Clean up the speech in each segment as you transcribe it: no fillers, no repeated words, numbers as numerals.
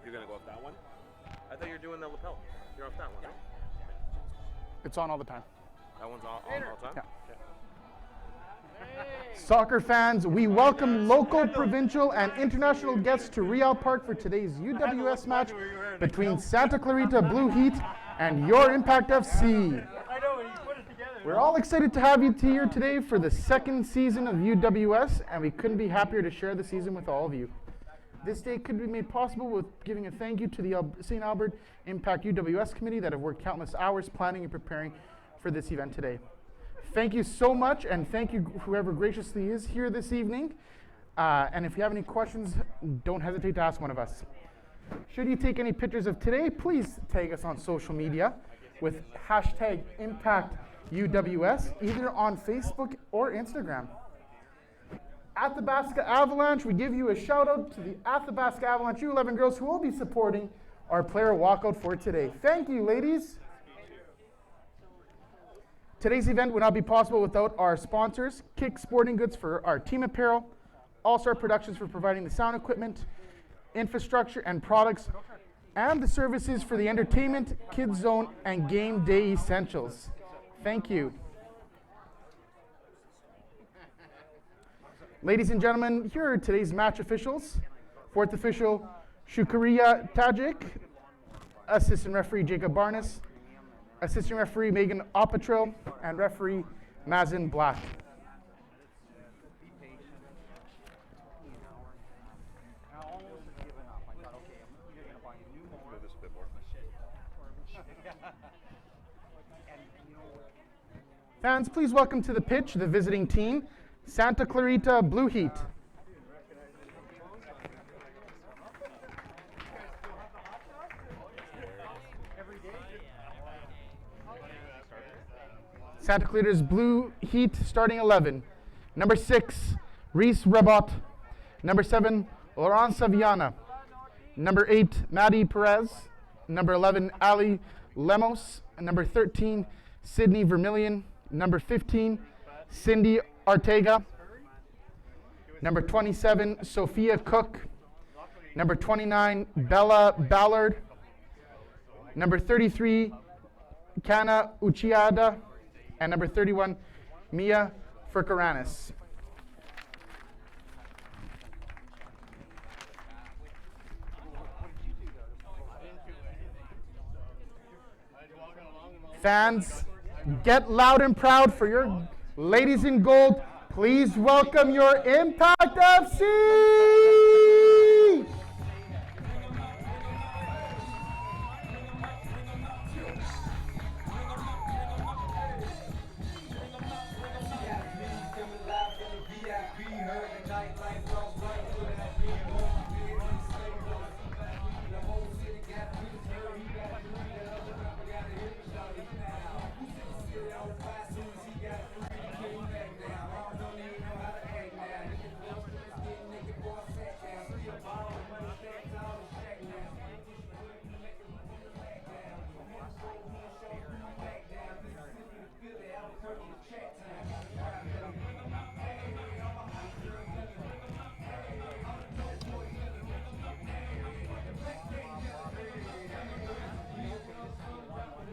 You're going to go off that one? I thought you were doing the lapel. You're off that one, right? It's on all the time. That one's on all the time? Yeah. Okay. Soccer fans, we welcome local, provincial, and international guests to Real Park for today's UWS match between Santa Clarita Blue Heat and your Impact FC. We're all excited to have you here today for the second season of UWS, and we couldn't be happier to share the season with all of you. This day could be made possible with giving a thank you to the St. Albert Impact UWS committee that have worked countless hours planning and preparing for this event today. Thank you so much, and thank you whoever graciously is here this evening. And if you have any questions, don't hesitate to ask one of us. Should you take any pictures of today, please tag us on social media with hashtag ImpactUWS, either on Facebook or Instagram. Athabasca Avalanche, we give you a shout out to the Athabasca Avalanche U11 girls who will be supporting our player walkout for today. Thank you, ladies. Today's event would not be possible without our sponsors, Kick Sporting Goods for our team apparel, All-Star Productions for providing the sound equipment, infrastructure and products, and the services for the entertainment, kids zone, and game day essentials. Thank you. Ladies and gentlemen, here are today's match officials. Fourth official, Shukaria Tajik. Assistant referee, Jacob Barnes. Assistant referee, Megan Opatril. And referee, Mazen Black. Fans, please welcome to the pitch the visiting team, Santa Clarita Blue Heat. Santa Clarita's Blue Heat starting 11. Number 6, Reese Rebot. Number 7, Laurent Saviana. Number 8, Maddie Perez. Number 11, Ali Lemos. And number 13, Sydney Vermillion. Number 15, Cindy Ortega. Number 27, Sophia Cook. Number 29, Bella Ballard. Number 33, Kana Uchiada. And number 31, Mia Furkaranis. Fans, get loud and proud for your ladies in gold. Please welcome your Impact FC!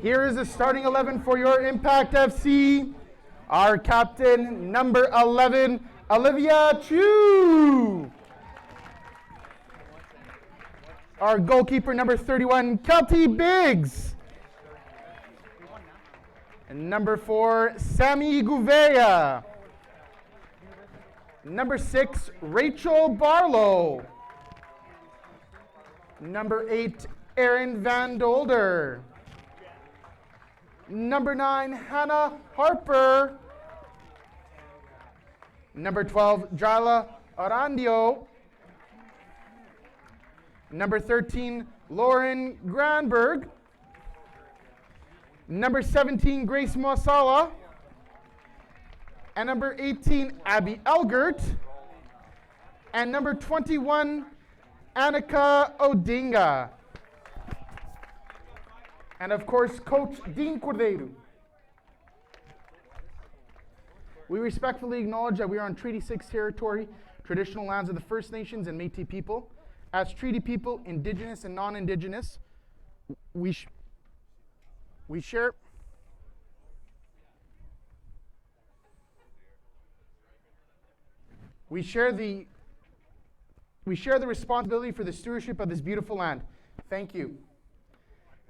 Here is the starting 11 for your Impact FC. Our captain, number 11, Olivia Chu. Our goalkeeper, number 31, Kelty Biggs. And number 4, Sammy Gouveia. Number 6, Rachel Barlow. Number 8, Erin Van Dolder. Number 9, Hannah Harper. Number 12, Jala Arandio. Number 13, Lauren Granberg. Number 17, Grace Mossala. And number 18, Abby Elgert. And number 21, Annika Odinga. And of course, Coach Dean Cordeiro. We respectfully acknowledge that we are on Treaty 6 territory, traditional lands of the First Nations and Métis people, as treaty people, Indigenous and non-Indigenous, we share the responsibility for the stewardship of this beautiful land. Thank you.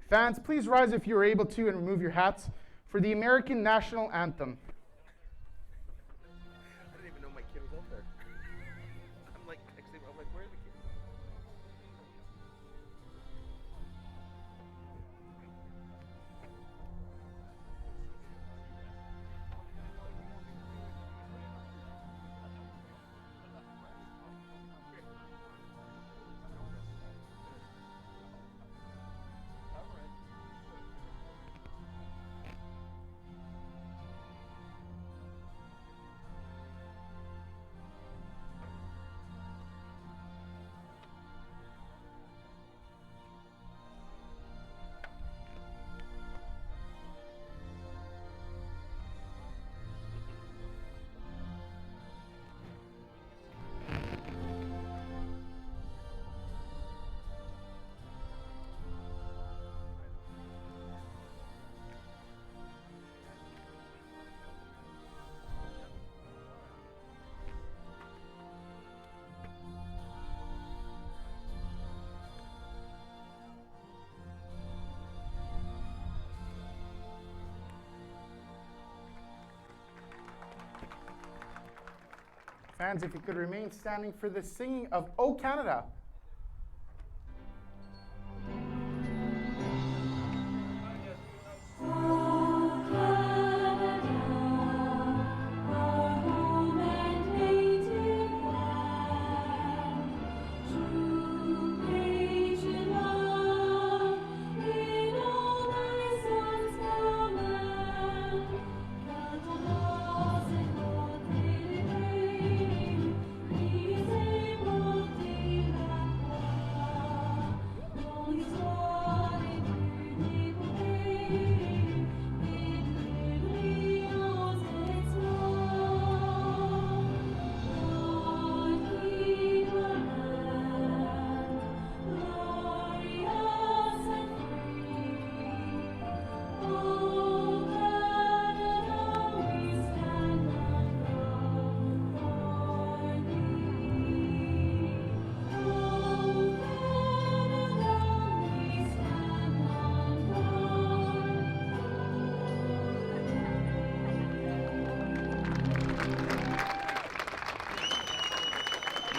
Fans, please rise if you are able to and remove your hats for the American National Anthem. I didn't even know my kid was up there. I'm like, where are the kids? Fans, if you could remain standing for the singing of O Canada.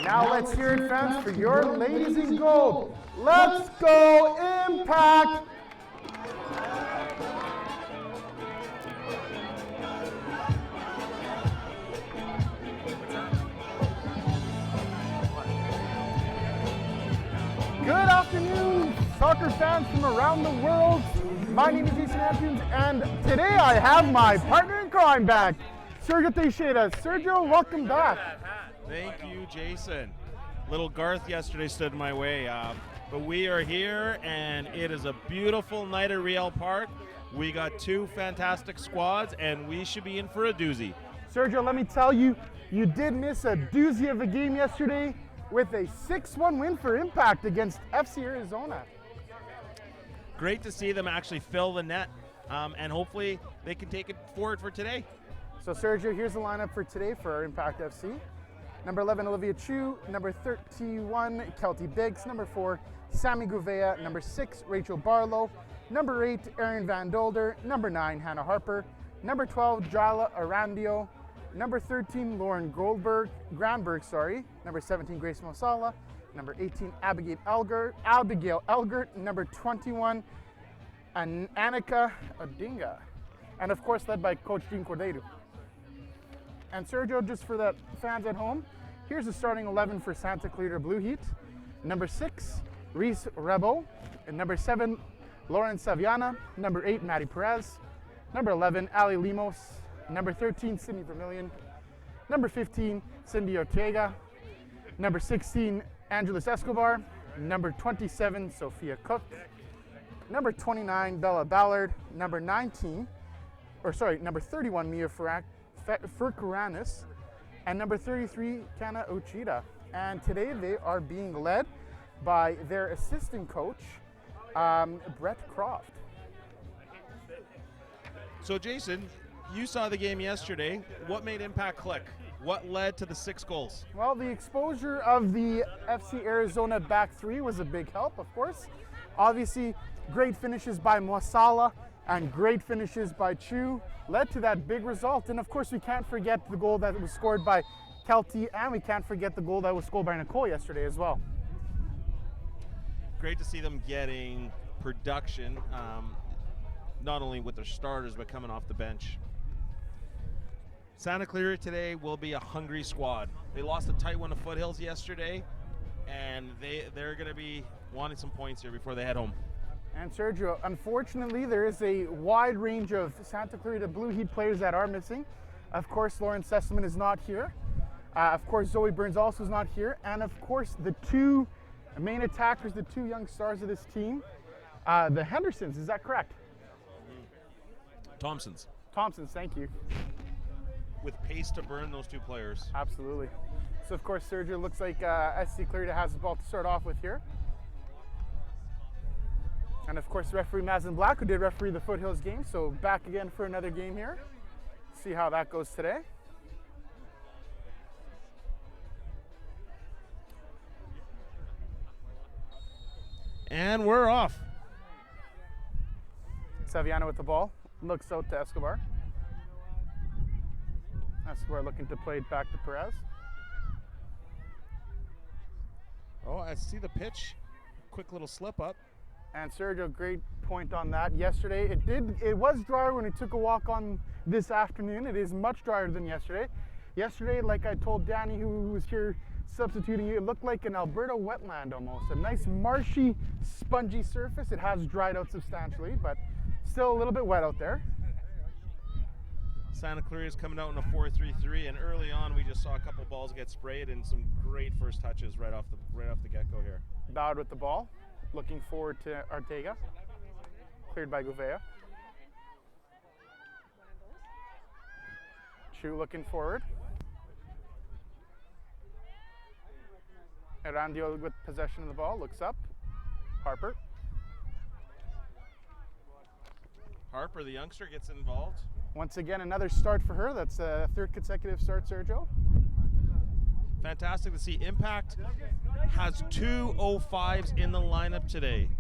Now let's hear it, fans, for your ladies in gold. Let's go Impact! Good afternoon, soccer fans from around the world. My name is Jason Andrews, and today I have my partner in crime back, Sergio Teixeira. Sergio, welcome back. Thank you, Jason. Little Garth yesterday stood in my way, but we are here, and it is a beautiful night at Real Park. We got two fantastic squads, and we should be in for a doozy. Sergio, let me tell you, you did miss a doozy of a game yesterday with a 6-1 win for Impact against FC Arizona. Great to see them actually fill the net, and hopefully they can take it forward for today. So Sergio, here's the lineup for today for our Impact FC. Number 11, Olivia Chu. Number 31, Kelty Biggs. Number 4, Sammy Gouveia. Number 6, Rachel Barlow. Number 8, Erin Van Dolder. Number 9, Hannah Harper. Number 12, Jala Arandio. Number 13, Lauren Granberg. Number 17, Grace Mosala. Number 18, Abigail Elgert. Number 21, Annika Odinga. And of course, led by Coach Jean Cordeiro. And Sergio, just for the fans at home, here's the starting 11 for Santa Clarita Blue Heat. Number 6, Reese Rebo. And number 7, Lauren Saviana. Number 8, Maddie Perez. Number 11, Ali Limos. Number 13, Sydney Vermillion. Number 15, Cindy Ortega. Number 16, Angeles Escobar. Number 27, Sophia Cook. Number 29, Bella Ballard. Number 31, Mia Furkuranis. And number 33, Kana Uchida. And today they are being led by their assistant coach, Brett Croft. So Jason, you saw the game yesterday. What made Impact click? What led to the 6 goals? Well, the exposure of the FC Arizona back three was a big help, of course. Obviously, great finishes by Mosala and great finishes by Chu led to that big result. And of course, we can't forget the goal that was scored by Kelty, and we can't forget the goal that was scored by Nicole yesterday as well. Great to see them getting production, not only with their starters, but coming off the bench. Santa Clarita today will be a hungry squad. They lost a tight one to Foothills yesterday, and they're going to be wanting some points here before they head home. And Sergio, unfortunately, there is a wide range of Santa Clarita Blue Heat players that are missing. Of course, Lauren Sessamon is not here. Of course, Zoe Burns also is not here. And of course, the two main attackers, the two young stars of this team, the Hendersons, is that correct? Thompsons. Thompsons, thank you. With pace to burn those two players. Absolutely. So of course, Sergio, looks like SC Clarita has the ball to start off with here. And of course, referee Mazen Black, who did referee the Foothills game, so back again for another game here. See how that goes today. And we're off. Saviano with the ball, looks out to Escobar. Escobar looking to play it back to Perez. Oh, I see the pitch. Quick little slip up. And Sergio, great point on that. Yesterday, it was drier when we took a walk on this afternoon. It is much drier than yesterday. Yesterday, like I told Danny, who was here substituting, it looked like an Alberta wetland almost. A nice marshy, spongy surface. It has dried out substantially, but still a little bit wet out there. Santa Clarita is coming out in a 4-3-3, and early on we just saw a couple balls get sprayed and some great first touches right off the get-go here. Bowed with the ball, looking forward to Ortega. Cleared by Gouveia. Chu looking forward. Erandio with possession of the ball, looks up. Harper. Harper, the youngster, gets involved. Once again, another start for her. That's a third consecutive start, Sergio. Fantastic to see. Impact has 2 05s in the lineup today.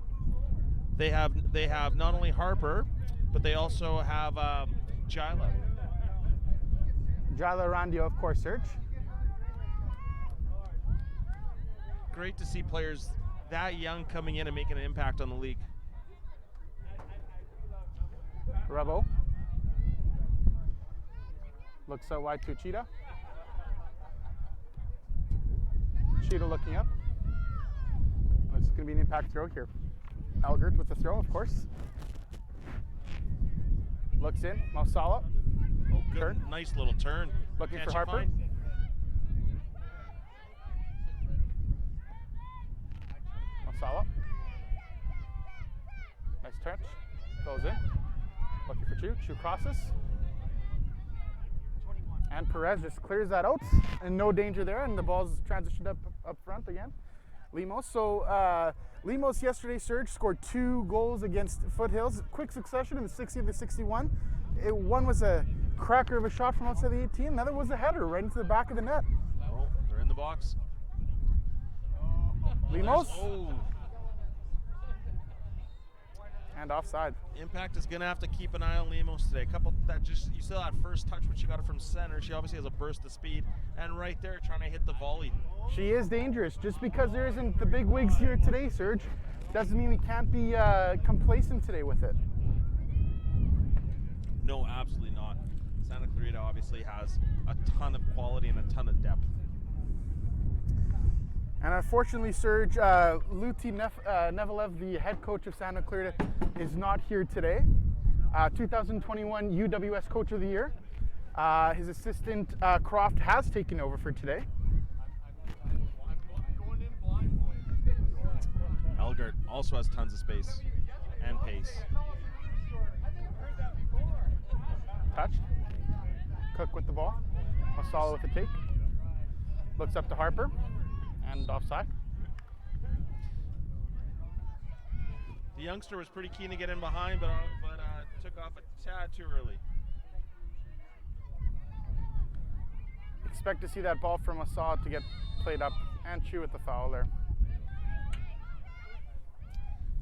They have not only Harper, but they also have Jila. Jila Randio, of course, Serge. Great to see players that young coming in and making an impact on the league. Rebo. Looks out wide to Cheetah. Cheetah looking up. It's going to be an impact throw here. Elgert with the throw, of course. Looks in. Mosala. Oh, good. Turn. Nice little turn. Looking Can't for you Harper. find? Mosala. Nice touch. Goes in. Looking for Chu. Chu crosses. And Perez just clears that out, and no danger there, and the ball's transitioned up front again. Lemos. So Lemos yesterday, Serge, scored 2 goals against Foothills. Quick succession in the 60th to 61. One was a cracker of a shot from outside the 18. Another was a header right into the back of the net. Oh, they're in the box. Lemos. Oh. And offside. Impact is going to have to keep an eye on Lemos today. A couple that just, you saw that first touch when she got it from center. She obviously has a burst of speed, and right there trying to hit the volley. She is dangerous. Just because there isn't the big wigs here today, Serge, doesn't mean we can't be complacent today with it. No, absolutely not. Santa Clarita obviously has a ton of quality and a ton of depth. And unfortunately, Serge, Luti Nevelev, the head coach of Santa Clarita, is not here today. 2021 UWS Coach of the Year. His assistant, Croft, has taken over for today. Elgert also has tons of space and pace. Touched. Cook with the ball. Masala with the take. Looks up to Harper. And offside. The youngster was pretty keen to get in behind, but took off a tad too early. Expect to see that ball from Assad to get played up, and Chu with the foul there.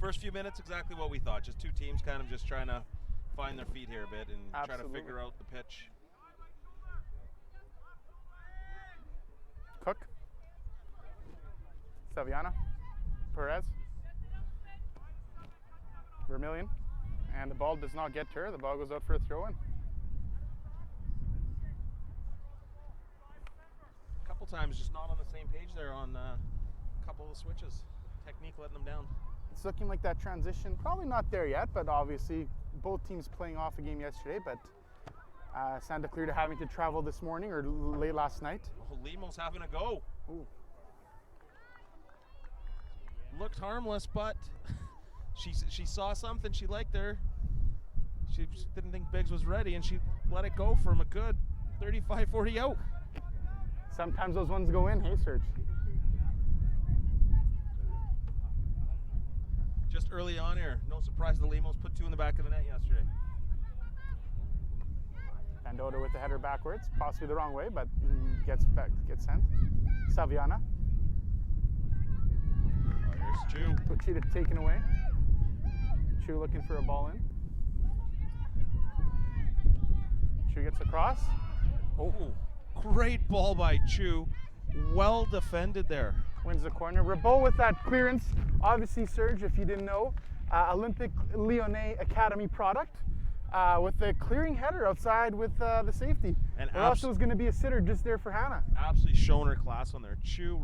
First few minutes, exactly what we thought. Just two teams kind of just trying to find their feet here a bit and try to figure out the pitch. Cook. Saviana. Perez. Vermillion. And the ball does not get to her. The ball goes out for a throw-in. A couple times just not on the same page there on a couple of the switches. Technique letting them down. It's looking like that transition, probably not there yet, but obviously both teams playing off a game yesterday, but Santa Clarita having to travel this morning or late last night. Oh, Limo's having a go. Ooh. Looked harmless, but she saw something she liked there. She just didn't think Biggs was ready, and she let it go from a good 35-40 out. Sometimes those ones go in, hey, Serge? Just early on here, no surprise the Limos put two in the back of the net yesterday. Pandota with the header backwards, possibly the wrong way, but gets sent. Saviana. Here's Chu. Clarita taken away. Chu looking for a ball in. Chu gets across. Oh, great ball by Chu. Well defended there. Wins the corner. Rabot with that clearance. Obviously, Serge, if you didn't know, Olympic Lyonnais Academy product with the clearing header outside with the safety. And or else it was going to be a sitter just there for Hannah. Absolutely shown her class on there. Chu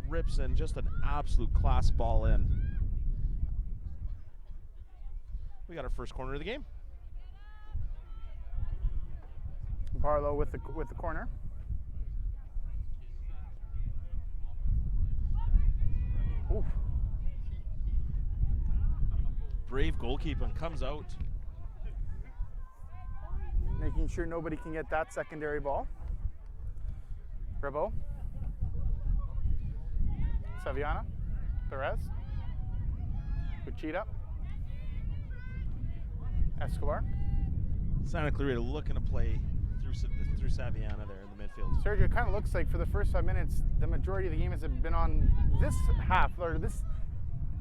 rips in just an absolute class ball in. We got our first corner of the game. Barlow with the corner. Oof. Brave goalkeeping comes out. Making sure nobody can get that secondary ball. Rebo. Saviana. Perez. Uchida. Escobar. Santa Clarita looking to play through Saviana there in the midfield. Sergio, it kind of looks like for the first 5 minutes, the majority of the game has been on this half, or this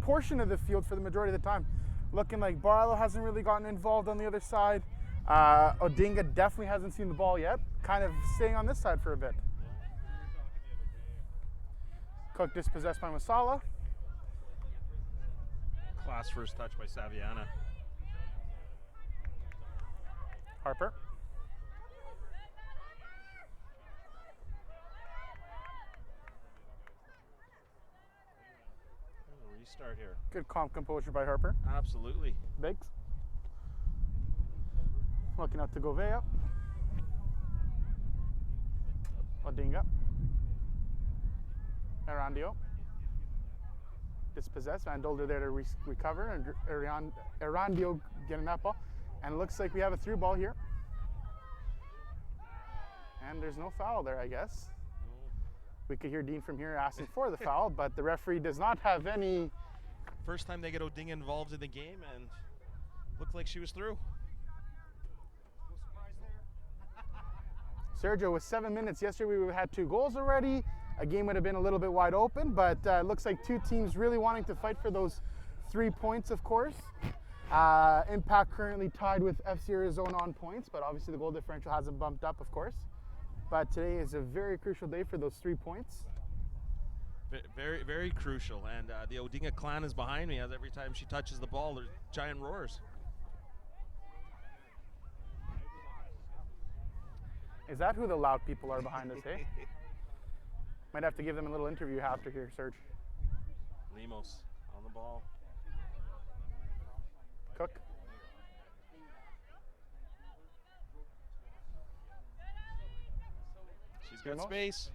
portion of the field for the majority of the time. Looking like Barlow hasn't really gotten involved on the other side. Odinga definitely hasn't seen the ball yet. Kind of staying on this side for a bit. Cook dispossessed by Masala. Class first touch by Saviana. Harper. Restart here. Good calm composure by Harper. Absolutely. Biggs. Looking out to Govea. Odinga. Erandio. Dispossessed. Van Dolder there to recover. And Erandio getting that ball. And it looks like we have a through ball here. And there's no foul there, I guess. We could hear Dean from here asking for the foul, but the referee does not have any. First time they get Odinga involved in the game, and looked like she was through. Sergio, with 7 minutes yesterday, we had 2 goals already. A game would have been a little bit wide open, but it looks like two teams really wanting to fight for those 3 points, of course. Impact currently tied with FC Arizona on points, but obviously the goal differential hasn't bumped up, of course. But today is a very crucial day for those 3 points. Very, very crucial. And the Odinga clan is behind me as every time she touches the ball, there's giant roars. Is that who the loud people are behind us, hey? Might have to give them a little interview after here, Serge. Limos on the ball. Cook. She's got space.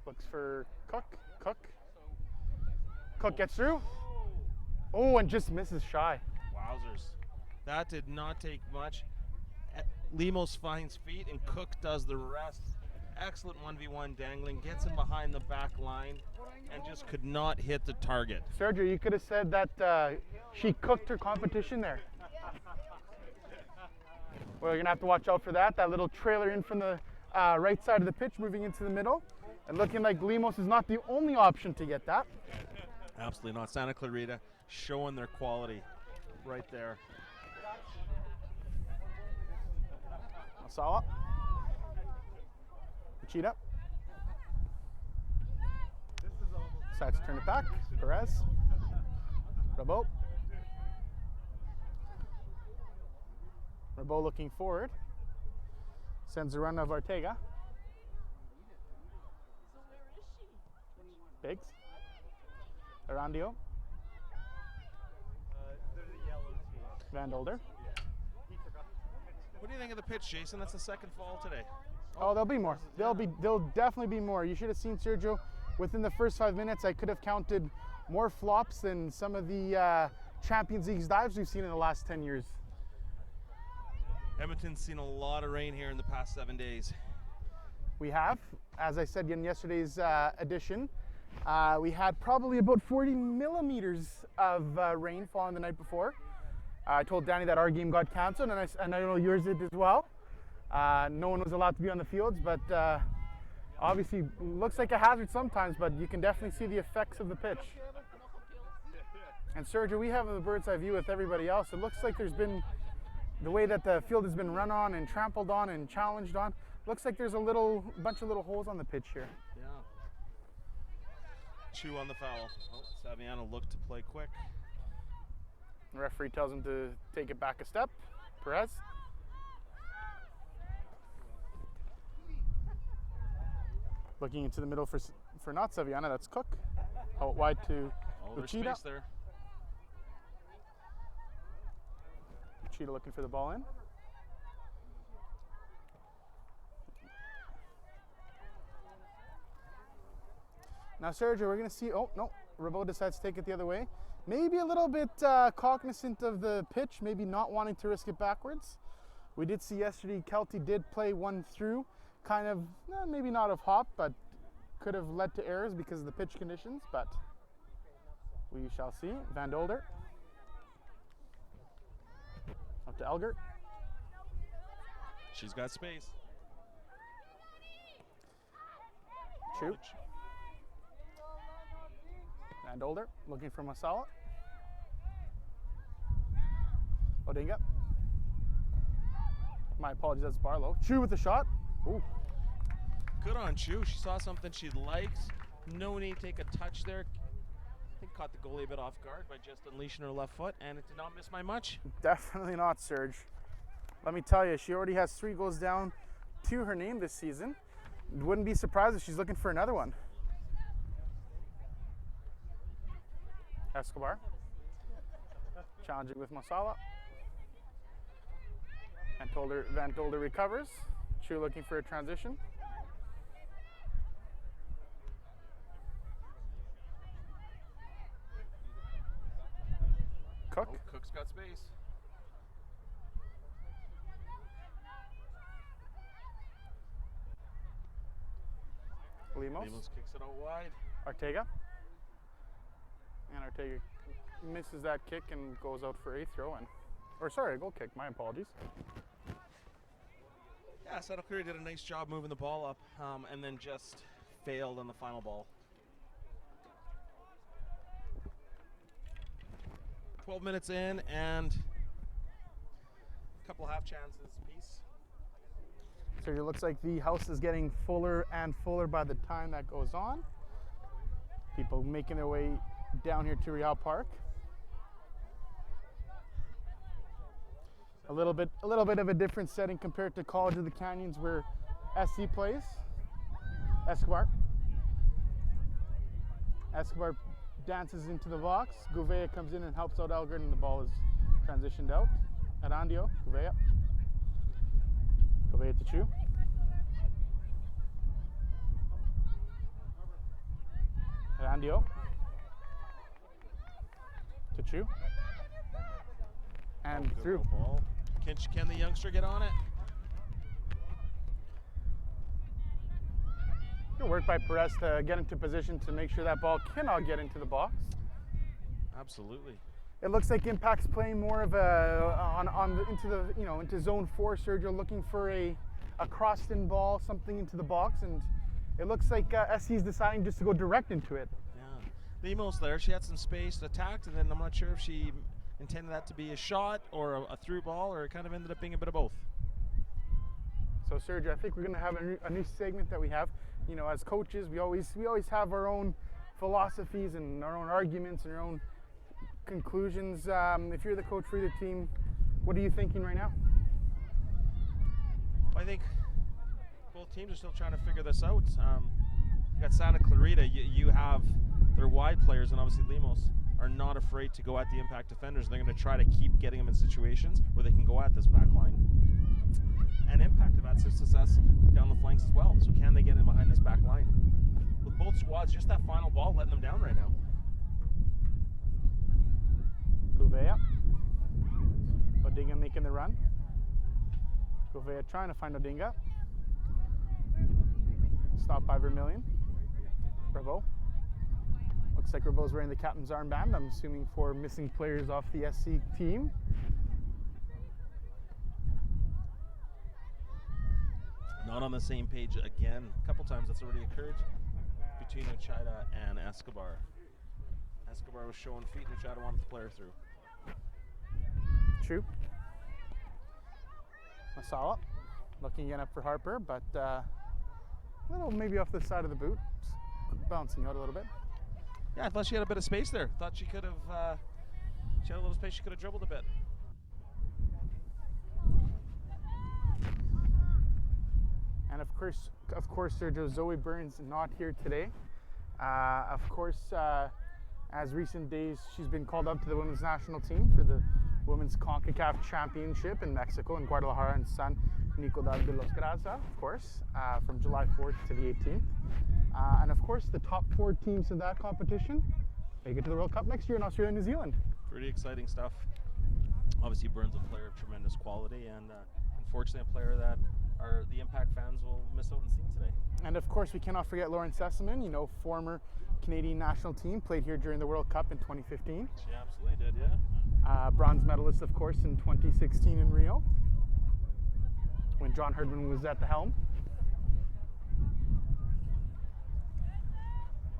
Looks for Cook. Cook gets through. Oh, and just misses shy. Wowzers. That did not take much. Limos finds feet, and Cook does the rest. excellent 1v1 dangling, gets him behind the back line, and just could not hit the target. Sergio, you could have said that she cooked her competition there. Well, you're going to have to watch out for that. That little trailer in from the right side of the pitch, moving into the middle. And looking like Lemos is not the only option to get that. Absolutely not. Santa Clarita showing their quality right there. Masala. Cheetah. Decides to turn it back. Perez. Rabot. Rabot looking forward. Sends a run of Ortega. Biggs. Arandio. Van Dolder. What do you think of the pitch, Jason? That's the second fall today. Oh, there'll be more. There'll definitely be more. You should have seen Sergio. Within the first 5 minutes, I could have counted more flops than some of the Champions League dives we've seen in the last 10 years. Edmonton's seen a lot of rain here in the past 7 days. We have, as I said in yesterday's edition, we had probably about 40 millimeters of rainfall the night before. I told Danny that our game got canceled, and I know yours did as well. No one was allowed to be on the fields, but obviously looks like a hazard sometimes, but you can definitely see the effects of the pitch. And Sergio, we have the bird's eye view with everybody else. It looks like there's been, the way that the field has been run on and trampled on and challenged on, looks like there's a bunch of little holes on the pitch here. Yeah. Chew on the foul. Oh, Saviano looked to play quick. The referee tells him to take it back a step. Perez. Looking into the middle for not Saviano, that's Cook. Out wide to There's Uchida. space there. Uchida looking for the ball in. Now, Sergio, we're going to see, oh, no, Rabot decides to take it the other way. Maybe a little bit cognizant of the pitch, maybe not wanting to risk it backwards. We did see yesterday Kelty did play one through, kind of, maybe not of hop, but could have led to errors because of the pitch conditions, but we shall see. Van Dolder. Up to Elgert. She's got space. Shoot. Van Dolder looking for Masala. Odinga. My apologies, that's Barlow. Chu with the shot. Ooh. Good on Chu. She saw something she liked. No need to take a touch there. I think caught the goalie a bit off guard by just unleashing her left foot, and it did not miss by much. Definitely not, Serge. Let me tell you, she already has 3 goals down to her name this season. Wouldn't be surprised if she's looking for another one. Escobar. Challenging with Masala. Van Dolder recovers. Chu looking for a transition. Cook. Oh, Cook's got space. Lemos. Lemos kicks it out wide. Ortega. And Ortega misses that kick and goes out for a throw-in. Or sorry, a goal kick. My apologies. Yeah, Santa Clarita did a nice job moving the ball up, and then just failed on the final ball. 12 minutes in, and a couple half chances apiece. So it looks like the house is getting fuller and fuller by the time that goes on. People making their way down here to Real Park. A little bit of a different setting compared to College of the Canyons where SC plays. Escobar dances into the box. Gouveia comes in and helps out Elgert, and the ball is transitioned out. Arandio, Gouveia. Gouveia to Chu. Arandio. To Chu. And through. Ball. Can the youngster get on it? Good work by Perez to get into position to make sure that ball cannot get into the box. Absolutely. It looks like Impact's playing more of a into zone 4. Sergio looking for a crossed-in ball, something into the box, and it looks like SC's deciding just to go direct into it. Yeah. Lemos there. She had some space, attacked, and then I'm not sure if she intended that to be a shot or a through ball, or it kind of ended up being a bit of both. So Sergio, I think we're going to have a new segment that we have. You know, as coaches, we always have our own philosophies and our own arguments and our own conclusions. If you're the coach for either team, what are you thinking right now? I think both teams are still trying to figure this out. You got Santa Clarita. You have their wide players, and obviously Lemos are not afraid to go at the Impact defenders. They're going to try to keep getting them in situations where they can go at this back line. And Impact have had success down the flanks as well. So can they get in behind this back line? With both squads, just that final ball letting them down right now. Gouveia. Odinga making the run. Gouveia trying to find Odinga. Stopped by Vermilion. Bravo. Looks like Rabo's wearing the captain's armband, I'm assuming for missing players off the SC team. Not on the same page again. A couple times that's already occurred between Ochida and Escobar. Escobar was showing feet and Ochida wanted the player through. True. Masala looking again up for Harper, but a little maybe off the side of the boot. Bouncing out a little bit. Yeah, I thought she had a bit of space there. Thought she could have, she had a little space, she could have dribbled a bit. And of course, Sergio, Zoe Burns not here today. Of course, as recent days, she's been called up to the women's national team for the Women's CONCACAF Championship in Mexico, in Guadalajara and San Nicolas de los Garza, of course, from July 4th to the 18th. And of course, the top 4 teams in that competition make it to the World Cup next year in Australia and New Zealand. Pretty exciting stuff. Obviously, Burns a player of tremendous quality, and unfortunately a player that the Impact fans will miss out on seeing today. And of course, we cannot forget Lauren Sessamon, you know, former Canadian national team, played here during the World Cup in 2015. She absolutely did, yeah. Bronze medalist, of course, in 2016 in Rio, when John Herdman was at the helm.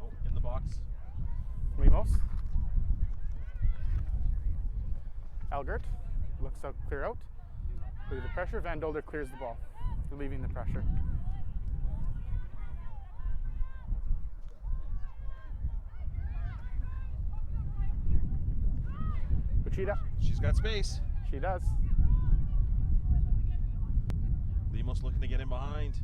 Oh, in the box. Lemos. Elgert looks out, clear out. Leave the pressure. Van Dolder clears the ball, relieving the pressure. Uchida. She's got space. She does. Lemos looking to get in behind.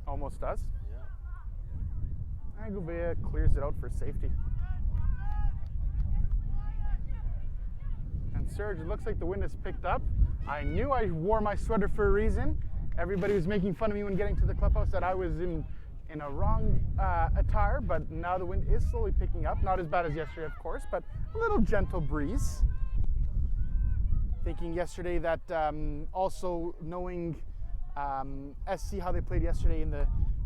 Almost does. Yeah. And Gouveia clears it out for safety. And Serge, it looks like the wind has picked up. I knew I wore my sweater for a reason. Everybody was making fun of me when getting to the clubhouse that I was in a wrong attire, but now the wind is slowly picking up. Not as bad as yesterday, of course, but a little gentle breeze. Thinking yesterday that also knowing SC how they played yesterday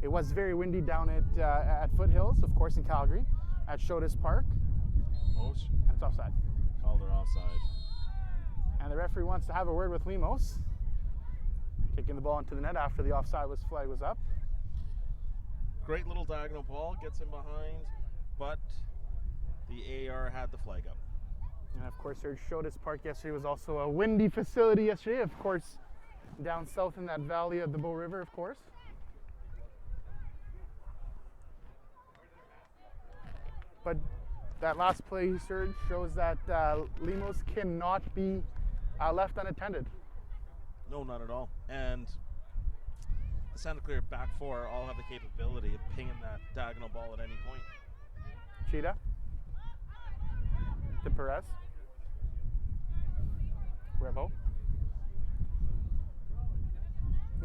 it was very windy down at Foothills, of course, in Calgary, at Shodas Park. Oh, And it's offside. called her offside. And the referee wants to have a word with Lemos. Kicking the ball into the net after the offside flag was up. Great little diagonal ball, gets in behind, but the AR had the flag up. And of course, Serge Shodas Park yesterday was also a windy facility yesterday, of course, down south in that valley of the Bow River, of course. But that last play, Serge, shows that Lemos cannot be left unattended. No, not at all. And the Santa Clara back four all have the capability of pinging that diagonal ball at any point. Cheetah to Perez. Revo.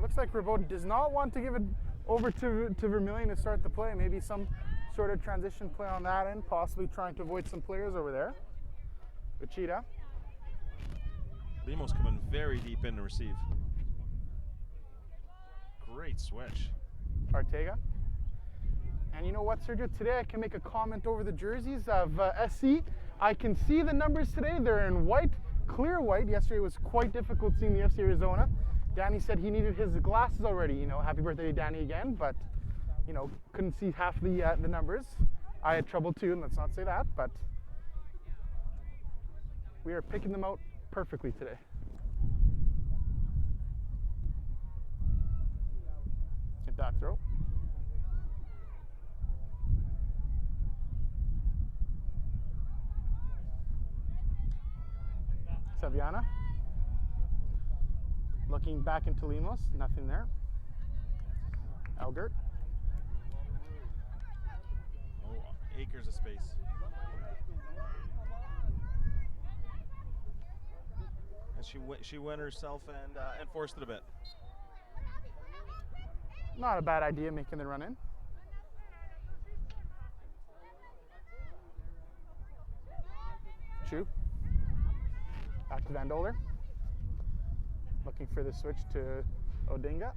Looks like Revo does not want to give it over to Vermilion to start the play. Maybe some sort of transition play on that end, possibly trying to avoid some players over there. Uchida. Lemos coming very deep in to receive. Great switch. Ortega. And you know what, Sergio? Today I can make a comment over the jerseys of SC. I can see the numbers today. They're in white, clear white. Yesterday was quite difficult seeing the FC Arizona. Danny said he needed his glasses already. You know, happy birthday to Danny again, but you know, couldn't see half the numbers. I had trouble too, and let's not say that, but we are picking them out perfectly today. Hit that throw. Saviana. Looking back into Limos, nothing there. Elgert. Oh, acres of space. And she went herself and forced it a bit. Not a bad idea making the run in. Chu. Back to Van Doler. Looking for the switch to Odinga.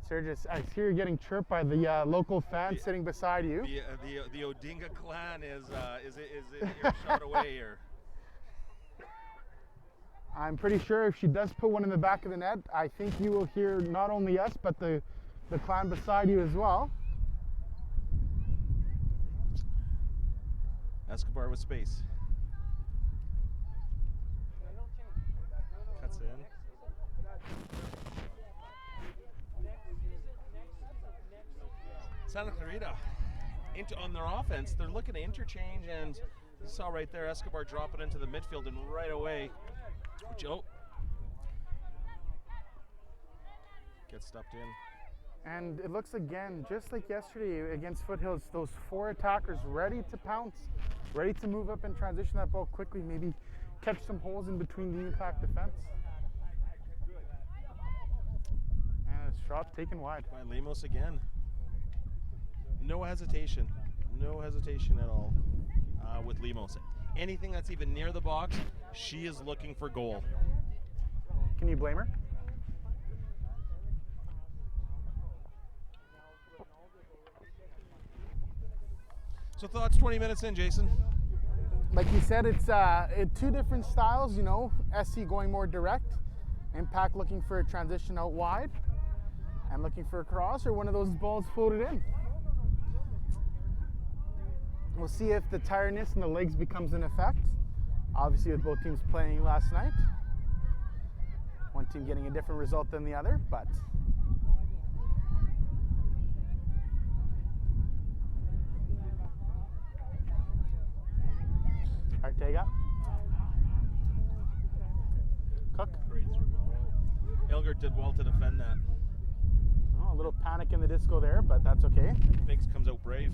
Sergis, I hear you're getting chirped by the local fan sitting beside you. The Odinga clan is earshot away here. I'm pretty sure if she does put one in the back of the net, I think you will hear not only us, but the clan beside you as well. Escobar with space. Cuts in. Santa Clarita, on their offense, they're looking to interchange, and you saw right there Escobar drop it into the midfield, and right away, Joe gets stepped in. And it looks again, just like yesterday against Foothills, those four attackers ready to pounce, ready to move up and transition that ball quickly, maybe catch some holes in between the impact defense. And a shot taken wide. By Lemos again. No hesitation at all with Lemos. Anything that's even near the box, she is looking for goal. Can you blame her? So thoughts 20 minutes in, Jason? Like you said, it's two different styles, you know, SC going more direct, Impact looking for a transition out wide, and looking for a cross or one of those balls floated in. We'll see if the tiredness and the legs becomes an effect. Obviously with both teams playing last night. One team getting a different result than the other, but Ortega. Cook. Great through ball. Elgert did well to defend that. Oh, a little panic in the disco there, but that's okay. Biggs comes out brave.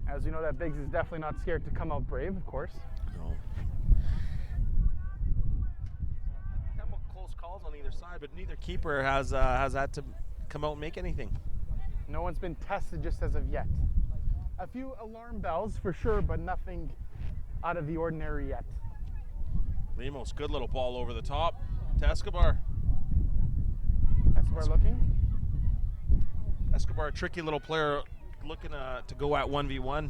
As you know, that Biggs is definitely not scared to come out brave, of course. No. Couple close calls on either side, but neither keeper has had to come out and make anything. No one's been tested just as of yet. A few alarm bells for sure, but nothing out of the ordinary yet. Lemos, good little ball over the top to Escobar. Escobar looking. Escobar, a tricky little player, looking to go at 1v1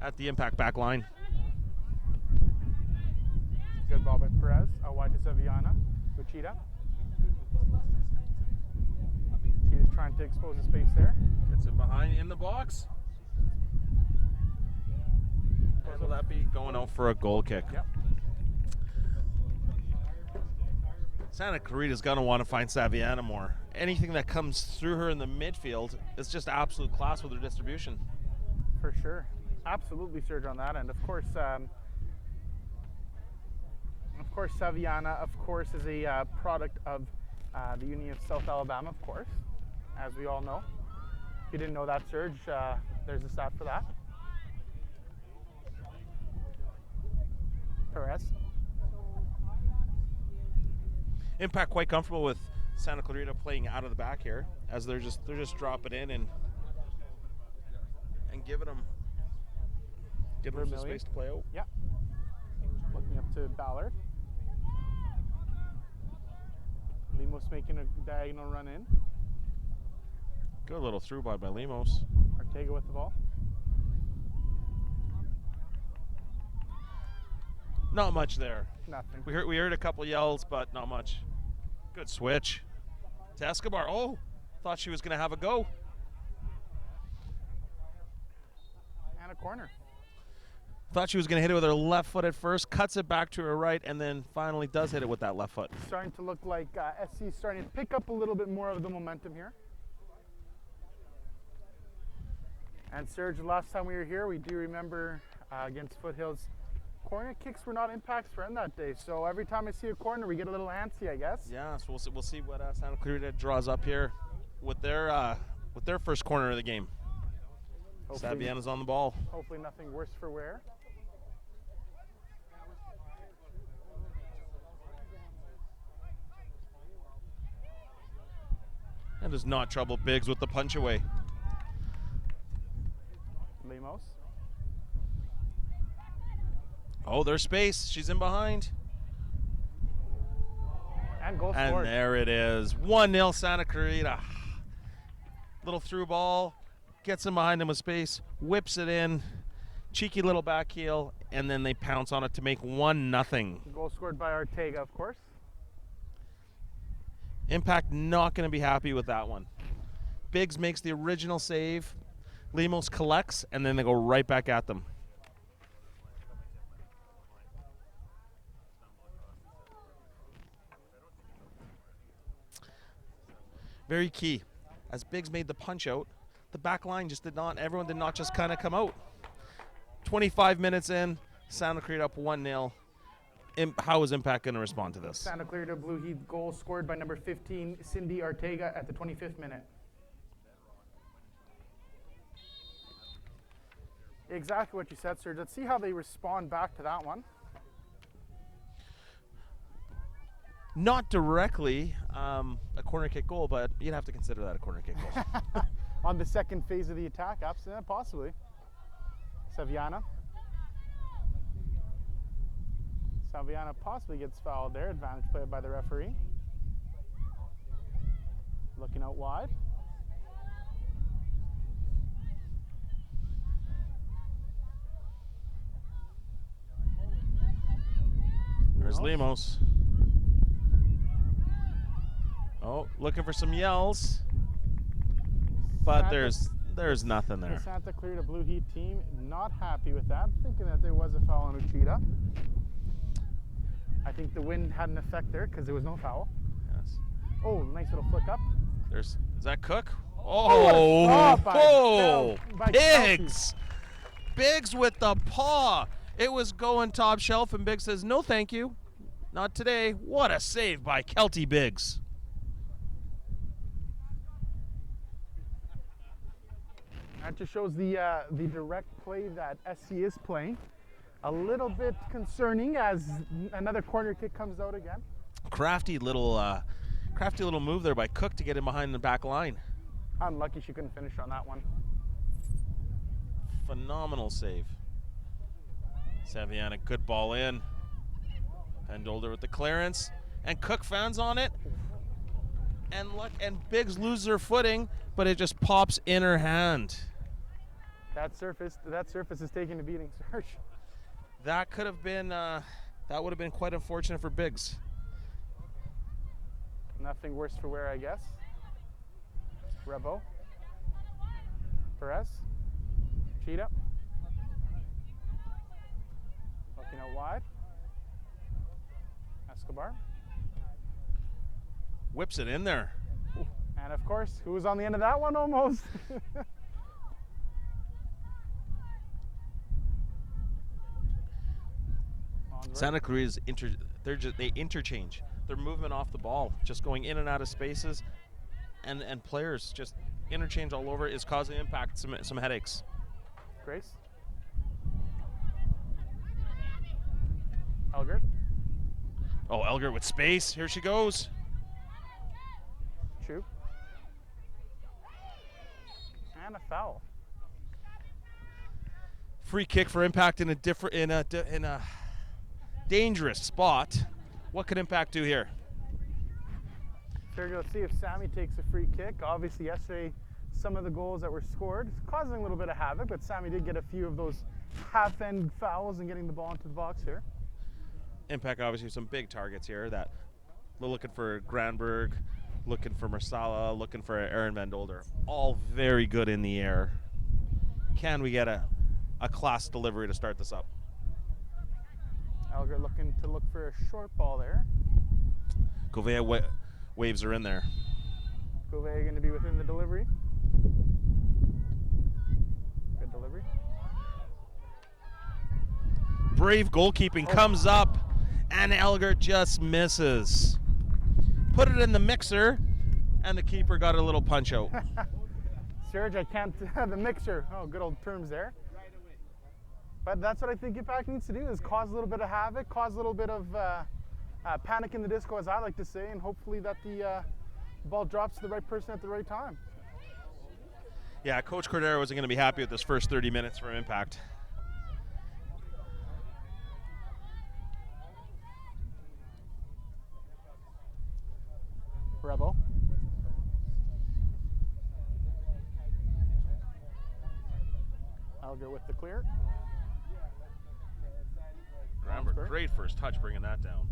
at the Impact back line. Good ball by Perez. Out wide to Saviana. Uchida. Uchida's trying to expose the space there. Gets him behind in the box. And will that be going out for a goal kick? Yep. Santa Clarita's going to want to find Saviana more. Anything that comes through her in the midfield is just absolute class with her distribution. For sure. Absolutely, Serge, on that end. Of course, Saviana, of course, is a product of the Union of South Alabama, of course, as we all know. If you didn't know that, Serge, there's a stat for that. Perez. Impact quite comfortable with Santa Clarita playing out of the back here, as they're just dropping in and giving them Give them some space to play out. Yeah. Looking up to Ballard. Lemos making a diagonal run in. Good little through by Lemos. Ortega with the ball. Not much there. Nothing. We heard a couple yells, but not much. Good switch. To Escobar. Oh, thought she was going to have a go. And a corner. Thought she was going to hit it with her left foot at first, cuts it back to her right, and then finally does hit it with that left foot. Starting to look like SC is starting to pick up a little bit more of the momentum here. And Serge, the last time we were here, we do remember against Foothills, corner kicks were not Impact's friend that day. So every time I see a corner, we get a little antsy, I guess. Yeah, so we'll see what Santa Clarita draws up here with their first corner of the game. Saviana's on the ball. Hopefully nothing worse for wear. And does not trouble Biggs with the punch away. Lemos. Oh, there's space. She's in behind. And goal And scored. there it is. 1-0 Santa Clarita. Little through ball. Gets in behind him with space. Whips it in. Cheeky little back heel. And then they pounce on it to make 1-0. Goal scored by Ortega, of course. Impact not going to be happy with that one. Biggs makes the original save. Lemos collects, and then they go right back at them. Very key. As Biggs made the punch out, the back line just did not, everyone did not just kind of come out. 25 minutes in, Santa Clarita up 1-0. How is Impact going to respond to this? Santa Clarita Blue Heat goal scored by number 15, Cindy Ortega, at the 25th minute. Exactly what you said, Serge. Let's see how they respond back to that one. Not directly a corner kick goal, but you'd have to consider that a corner kick goal. On the second phase of the attack, absolutely, possibly. Saviana possibly gets fouled there. Advantage played by the referee. Looking out wide. There's Lemos. Oh, looking for some yells. But there's nothing there. The Santa Clarita Blue Heat team not happy with that, thinking that there was a foul on Uchida. I think the wind had an effect there because there was no foul. Yes. Oh, nice little flick up. Is that Cook? Oh, Oh, by Biggs. Biggs with the paw. It was going top shelf, and Biggs says, no, thank you. Not today. What a save by Kelty Biggs. That just shows the direct play that SC is playing. A little bit concerning as another corner kick comes out again. Crafty little move there by Cook to get him behind the back line. Unlucky she couldn't finish on that one. Phenomenal save. Saviana, good ball in. Pendolder with the clearance, and Cook fans on it. And Biggs loses her footing, but it just pops in her hand. That surface is taking a beating, Serge. That could have been, that would have been quite unfortunate for Biggs. Nothing worse for wear, I guess. Rebo. Perez. Cheetah. Looking out wide. Escobar. Whips it in there. And of course, who was on the end of that one almost? Santa Cruz they interchange their movement off the ball, just going in and out of spaces, and players just interchange all over is causing Impact some headaches. Grace. Elgert. Oh, Elgert with space. Here she goes. Chu. And a foul. Free kick for Impact in a dangerous spot. What could Impact do here? Sergio, let's see if Sammy takes a free kick. Obviously, yesterday, some of the goals that were scored causing a little bit of havoc, but Sammy did get a few of those half-end fouls and getting the ball into the box here. Impact obviously some big targets here. That we're looking for Granberg, looking for Marsala, looking for Aaron Van Dolder. All very good in the air. Can we get a class delivery to start this up? Elger looking to look for a short ball there. Gouveia waves are in there. Gouveia going to be within the delivery. Good delivery. Brave goalkeeping comes up, and Elger just misses. Put it in the mixer, and the keeper got a little punch out. Serge, I can't, the mixer. Oh, good old terms there. But that's what I think Impact needs to do, is cause a little bit of havoc, cause a little bit of panic in the disco, as I like to say, and hopefully that the ball drops to the right person at the right time. Yeah, Coach Cordero wasn't going to be happy with this first 30 minutes for Impact. Rebel. Elger with the clear. Remember, great first touch bringing that down.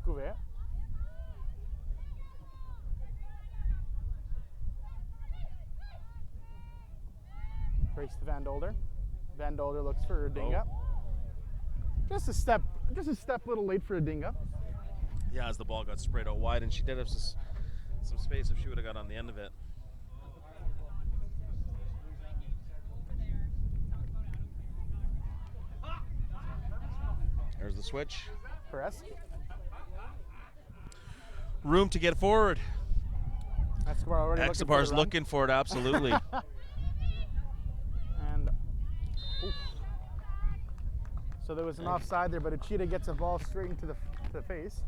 Gouveia. Race to Van Dolder. Van Dolder looks for a ding up. Just a step a little late for a ding up. Yeah, as the ball got sprayed out wide, and she did have some space if she would have got on the end of it. There's the switch. Perez. Room to get forward. Escobar already Escobar's looking for it, absolutely. And oof. So there was an offside there, but Achita gets a ball straight into the face.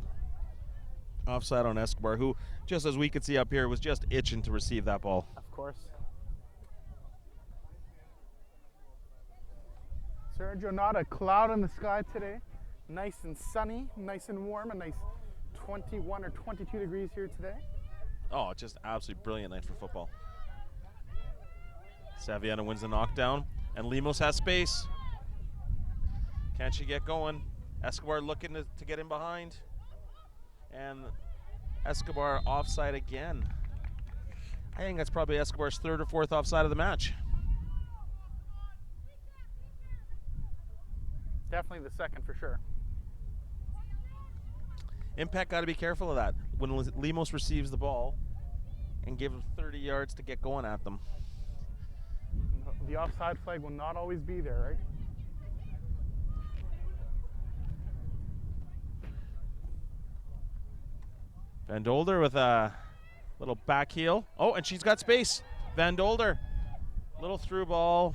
Offside on Escobar, who, just as we could see up here, was just itching to receive that ball. Of course. Sergio, not a cloud in the sky today. Nice and sunny, nice and warm, a nice 21 or 22 degrees here today. Oh, just absolutely brilliant night for football. Saviano wins the knockdown, and Lemos has space. Can she get going? Escobar looking to get in behind. And Escobar offside again. I think that's probably Escobar's third or fourth offside of the match. Definitely the second for sure. Impact got to be careful of that when Lemos receives the ball and give him 30 yards to get going at them. The offside flag will not always be there, right? Van Dolder with a little back heel. Oh, and she's got space. Van Dolder, little through ball,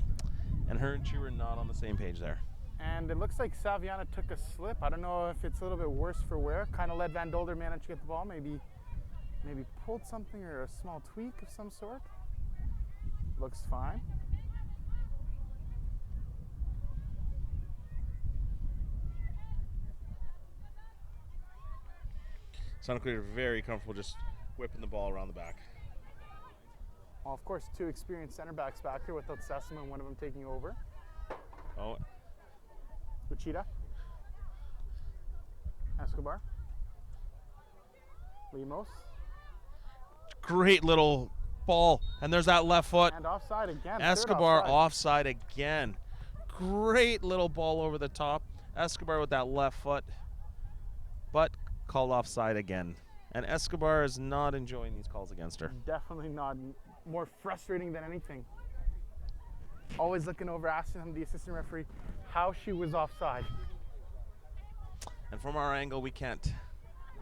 and her and she were not on the same page there. And it looks like Saviano took a slip. I don't know if it's a little bit worse for wear. Kind of let Van Dolder manage to get the ball. Maybe pulled something or a small tweak of some sort. Looks fine. Santa Clarita very comfortable just whipping the ball around the back. Well, of course, two experienced center backs back here without Sessman, one of them taking over. Oh. Uchida. Escobar. Lemos. Great little ball. And there's that left foot. And offside again. Escobar offside again. Great little ball over the top. Escobar with that left foot. But called offside again. And Escobar is not enjoying these calls against her. Definitely not. More frustrating than anything. Always looking over, asking him, the assistant referee, how she was offside. And from our angle, we can't.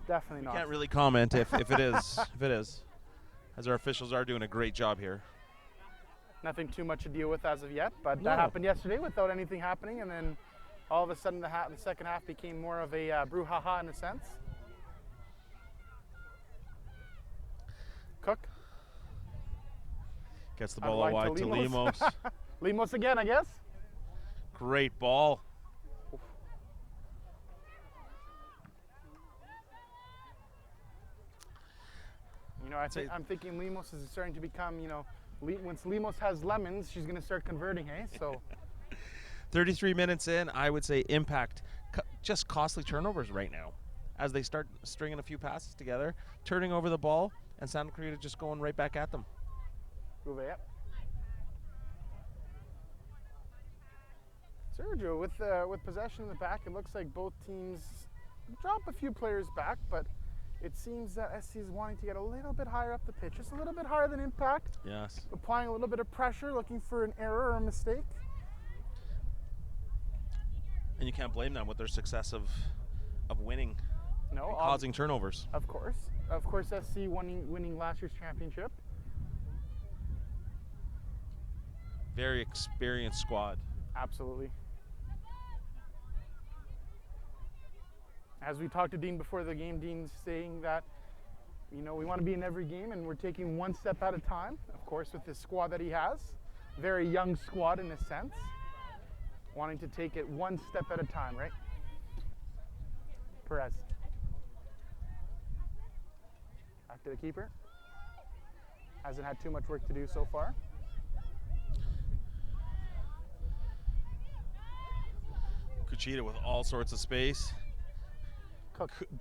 Definitely not. We can't really comment if it is. If it is, as our officials are doing a great job here. Nothing too much to deal with as of yet, but No. that happened yesterday without anything happening, and then all of a sudden the second half became more of a brouhaha in a sense. Cook. Gets the ball out wide to Lemos. Lemos again, I guess. Great ball. You know, I'm thinking Lemos is starting to become, you know, once Lemos has lemons, she's going to start converting, hey? So 33 minutes in, I would say Impact just costly turnovers right now. As they start stringing a few passes together, turning over the ball, and Santa Clarita just going right back at them. Move it up. Sergio, with possession in the back, it looks like both teams drop a few players back, but it seems that SC is wanting to get a little bit higher up the pitch, just a little bit higher than Impact. Yes. Applying a little bit of pressure, looking for an error or a mistake. And you can't blame them with their success of winning. No, causing turnovers. Of course, SC winning last year's championship. Very experienced squad. Absolutely. As we talked to Dean before the game, Dean's saying that, you know, we want to be in every game and we're taking one step at a time. Of course, with this squad that he has, very young squad in a sense, wanting to take it one step at a time, right? Perez. Back to the keeper. Hasn't had too much work to do so far. Cuchita with all sorts of space.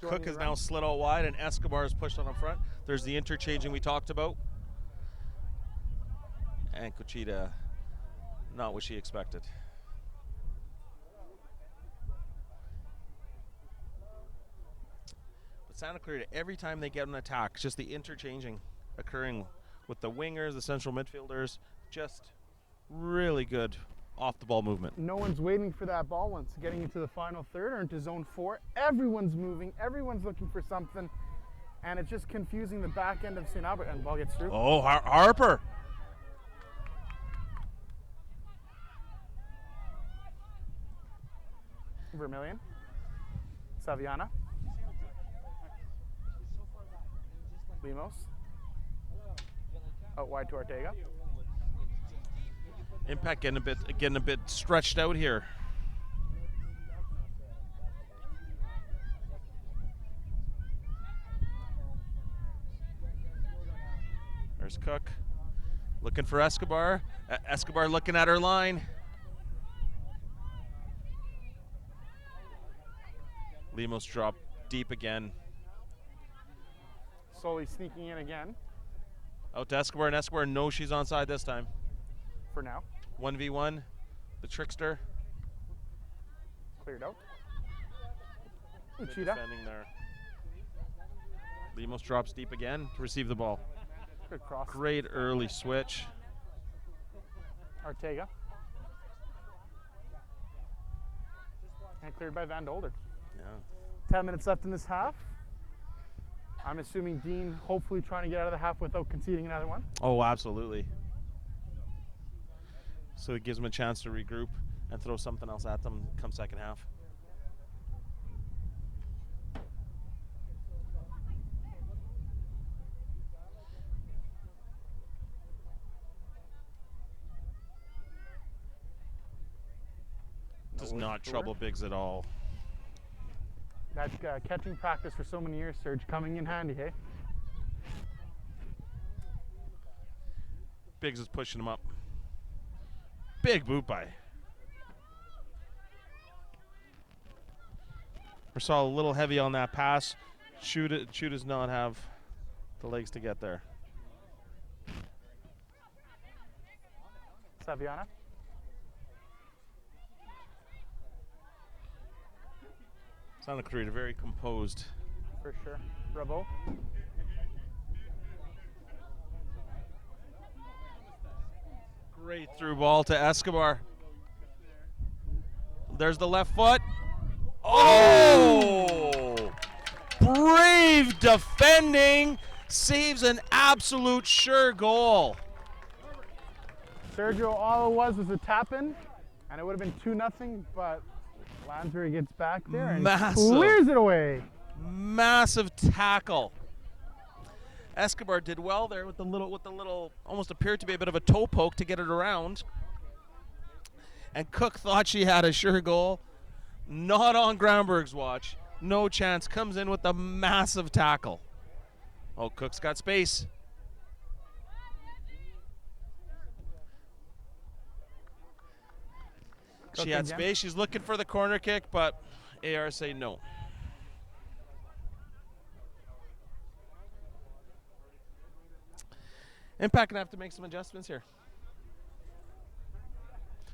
Cook has run. now slid out wide, and Escobar is pushed on up front. There's the interchanging we talked about. And Cuchita, not what she expected. But Santa Clarita, every time they get an attack, it's just the interchanging occurring with the wingers, the central midfielders, just really good off the ball movement. No one's waiting for that ball once getting into the final third or into zone 4. Everyone's moving, everyone's looking for something, and it's just confusing the back end of St. Albert, and the ball gets through. Oh, Harper. Vermilion. Saviana. Lemos. Out wide to Ortega. Impact getting a bit stretched out here. There's Cook looking for Escobar. Escobar looking at her line. Lemos drop deep again. Slowly sneaking in again. Out to Escobar, and Escobar knows she's onside this time. For now. 1v1, the trickster. Cleared out. Good Uchida. defending there. Lemos drops deep again to receive the ball. Good cross. Great early switch. Ortega. And cleared by Van Dolder. Yeah. 10 minutes left in this half. I'm assuming Dean hopefully trying to get out of the half without conceding another one. Oh, absolutely. So it gives them a chance to regroup and throw something else at them come second half. Does not trouble Biggs at all. That catching practice for so many years, Serge, coming in handy, hey? Biggs is pushing him up. Big boot by. Saw a little heavy on that pass. Shoot does not have the legs to get there. Saviana. Santa Clarita very composed. For sure. Bravo. Great through ball to Escobar. There's the left foot. Oh! Brave defending. Saves an absolute sure goal. Sergio, all it was a tap-in, and it would have been 2-0, but Lansbury gets back there and clears it away. Massive tackle. Escobar did well there with the little, almost appeared to be a bit of a toe poke to get it around. And Cook thought she had a sure goal. Not on Groundberg's watch. No chance. Comes in with a massive tackle. Oh, Cook's got space. She had space. She's looking for the corner kick, but AR say no. Impact gonna have to make some adjustments here.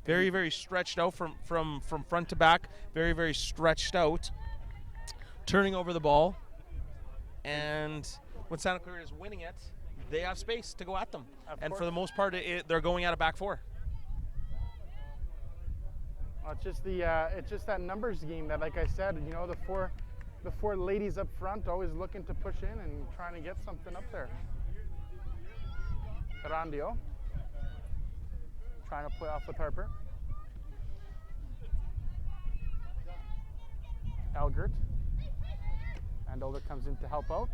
Very, very stretched out from front to back. Very, very stretched out. Turning over the ball. And when Santa Clarita is winning it, they have space to go at them. And for the most part, they're going at a back four. Well, it's just that numbers game that, like I said, you know, the four ladies up front always looking to push in and trying to get something up there. Randio trying to play off with Harper. Elgert. Andover comes in to help out.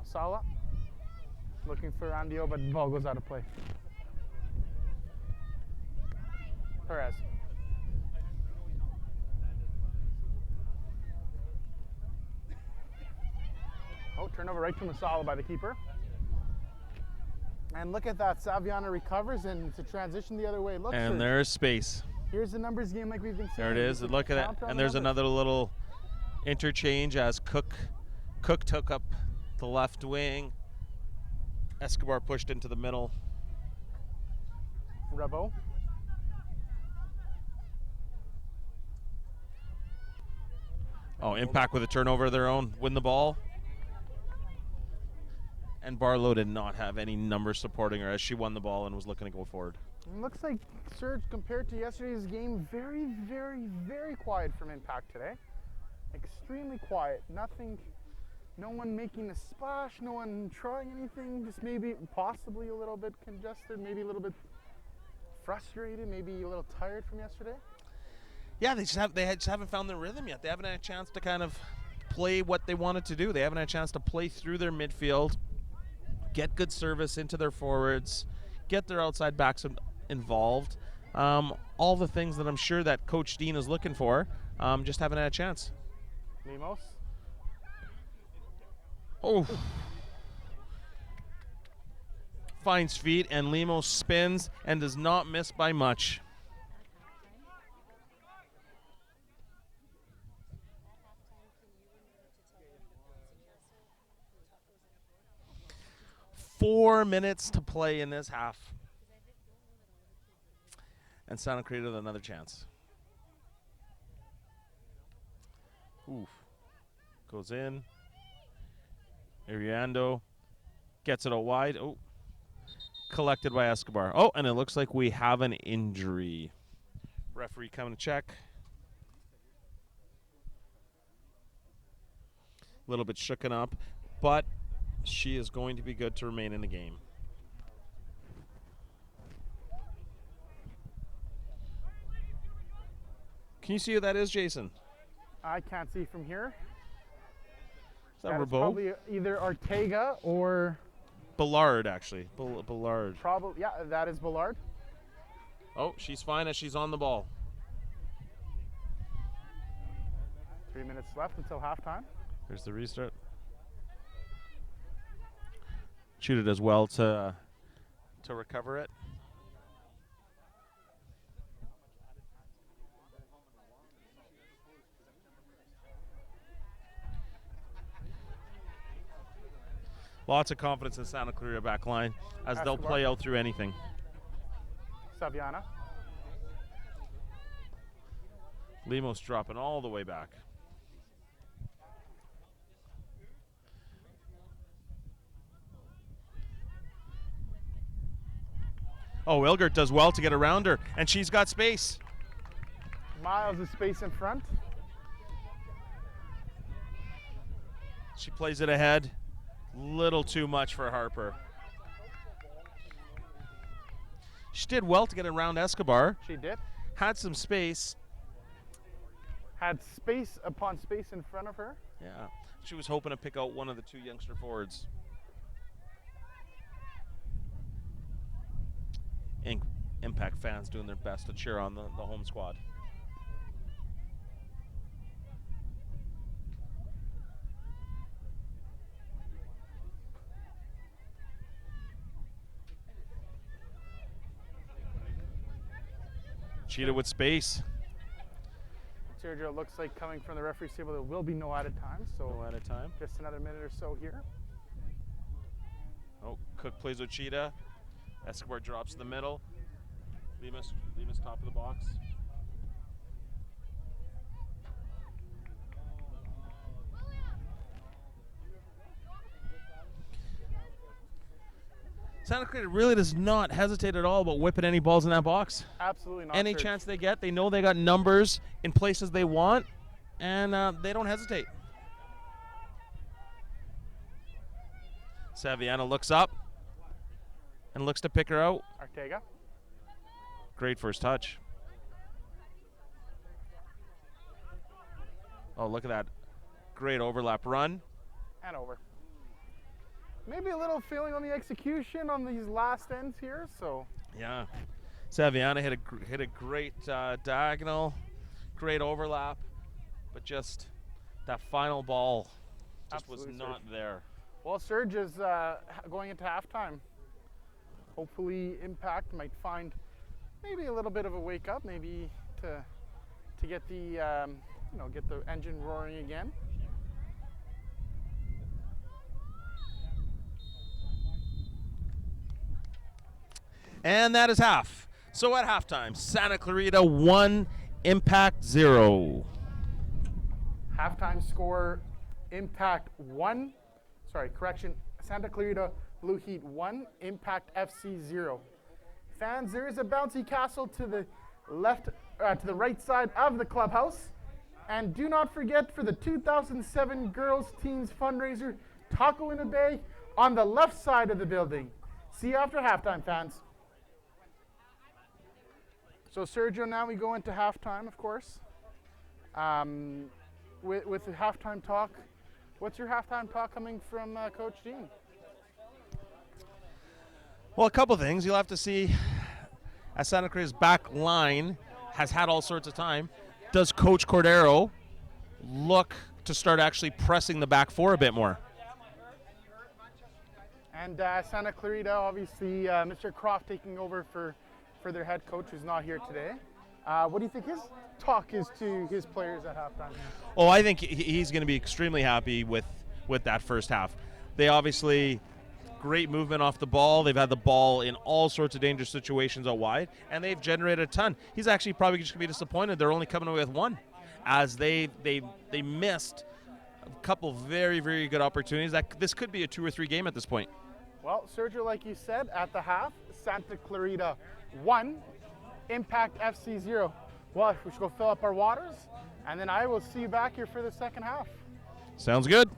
Asala looking for Randio, but the ball goes out of play. Perez. Oh, turnover right to Masala by the keeper. And look at that, Saviano recovers and it's a transition the other way. Look, and there's space. Here's the numbers game like we've been saying. There it is, look at that. And there's another little interchange as Cook took up the left wing. Escobar pushed into the middle. Revo. Oh, Impact with a turnover of their own, win the ball. And Barlow did not have any numbers supporting her as she won the ball and was looking to go forward. It looks like, Serge, compared to yesterday's game, very, very, very quiet from Impact today. Extremely quiet. Nothing, no one making a splash, no one trying anything, just maybe possibly a little bit congested, maybe a little bit frustrated, maybe a little tired from yesterday. Yeah, they just haven't found their rhythm yet. They haven't had a chance to kind of play what they wanted to do. They haven't had a chance to play through their midfield, get good service into their forwards, get their outside backs involved. All the things that I'm sure that Coach Dean is looking for, just haven't had a chance. Lemos. Oh. Finds feet and Lemos spins and does not miss by much. Four minutes to play in this half. And Santa Clarita with another chance. Oof. Goes in. Ariando gets it out wide. Oh. Collected by Escobar. Oh, and it looks like we have an injury. Referee coming to check. A little bit shooken up, but she is going to be good to remain in the game. Can you see who that is, Jason? I can't see from here. Is that Rabo? Probably either Ortega or Ballard, actually. Ballard. Probably, yeah, that is Ballard. Oh, she's fine as she's on the ball. 3 minutes left until halftime. Here's the restart. Shoot it as well to recover it. Lots of confidence in Santa Clarita back line as they'll play out through anything. Saviana. Lemos dropping all the way back. Oh, Ilgert does well to get around her, and she's got space. Miles of space in front. She plays it ahead. Little too much for Harper. She did well to get around Escobar. She did. Had some space. Had space upon space in front of her. Yeah. She was hoping to pick out one of the two youngster forwards. Impact fans doing their best to cheer on the home squad. Cheetah with space. Sergio looks like coming from the referee's table, there will be no added time, so No added time. just another minute or so here. Oh, Cook plays with Cheetah. Escobar drops to the middle. Lemus top of the box. Santa Clarita really does not hesitate at all about whipping any balls in that box. Absolutely not. Any Serge. chance they get, they know they got numbers in places they want, and they don't hesitate. Saviano looks up and looks to pick her out. Ortega. Great first touch. Oh, look at that. Great overlap run. And over. Maybe a little feeling on the execution on these last ends here, so. Yeah. Saviano hit a great diagonal, great overlap, but just that final ball just Absolutely, was not Serge. there. Well, Serge is going into halftime. Hopefully Impact might find maybe a little bit of a wake up, maybe to get the get the engine roaring again. And that is half. So at halftime, Santa Clarita 1, Impact 0. Halftime score, Impact 1. Sorry, correction. Santa Clarita Blue Heat 1, Impact FC 0. Fans, there is a bouncy castle to the to the right side of the clubhouse. And do not forget for the 2007 Girls Teens fundraiser, Taco in a Bay on the left side of the building. See you after halftime, fans. So Sergio, now we go into halftime, of course. With the halftime talk, what's your halftime talk coming from Coach Dean? Well, a couple things. You'll have to see, as Santa Clarita's back line has had all sorts of time, does Coach Cordero look to start actually pressing the back four a bit more? And Santa Clarita, obviously, Mr. Croft taking over for their head coach, who's not here today. What do you think his talk is to his players at halftime? Oh, I think he's going to be extremely happy with that first half. They obviously, great movement off the ball. They've had the ball in all sorts of dangerous situations out wide, and they've generated a ton. He's actually probably just going to be disappointed they're only coming away with one, as they missed a couple very, very good opportunities. That this could be a 2 or 3 game at this point. Well, Sergio, like you said, at the half, Santa Clarita 1, Impact FC 0. Well, we should go fill up our waters, and then I will see you back here for the second half. Sounds good.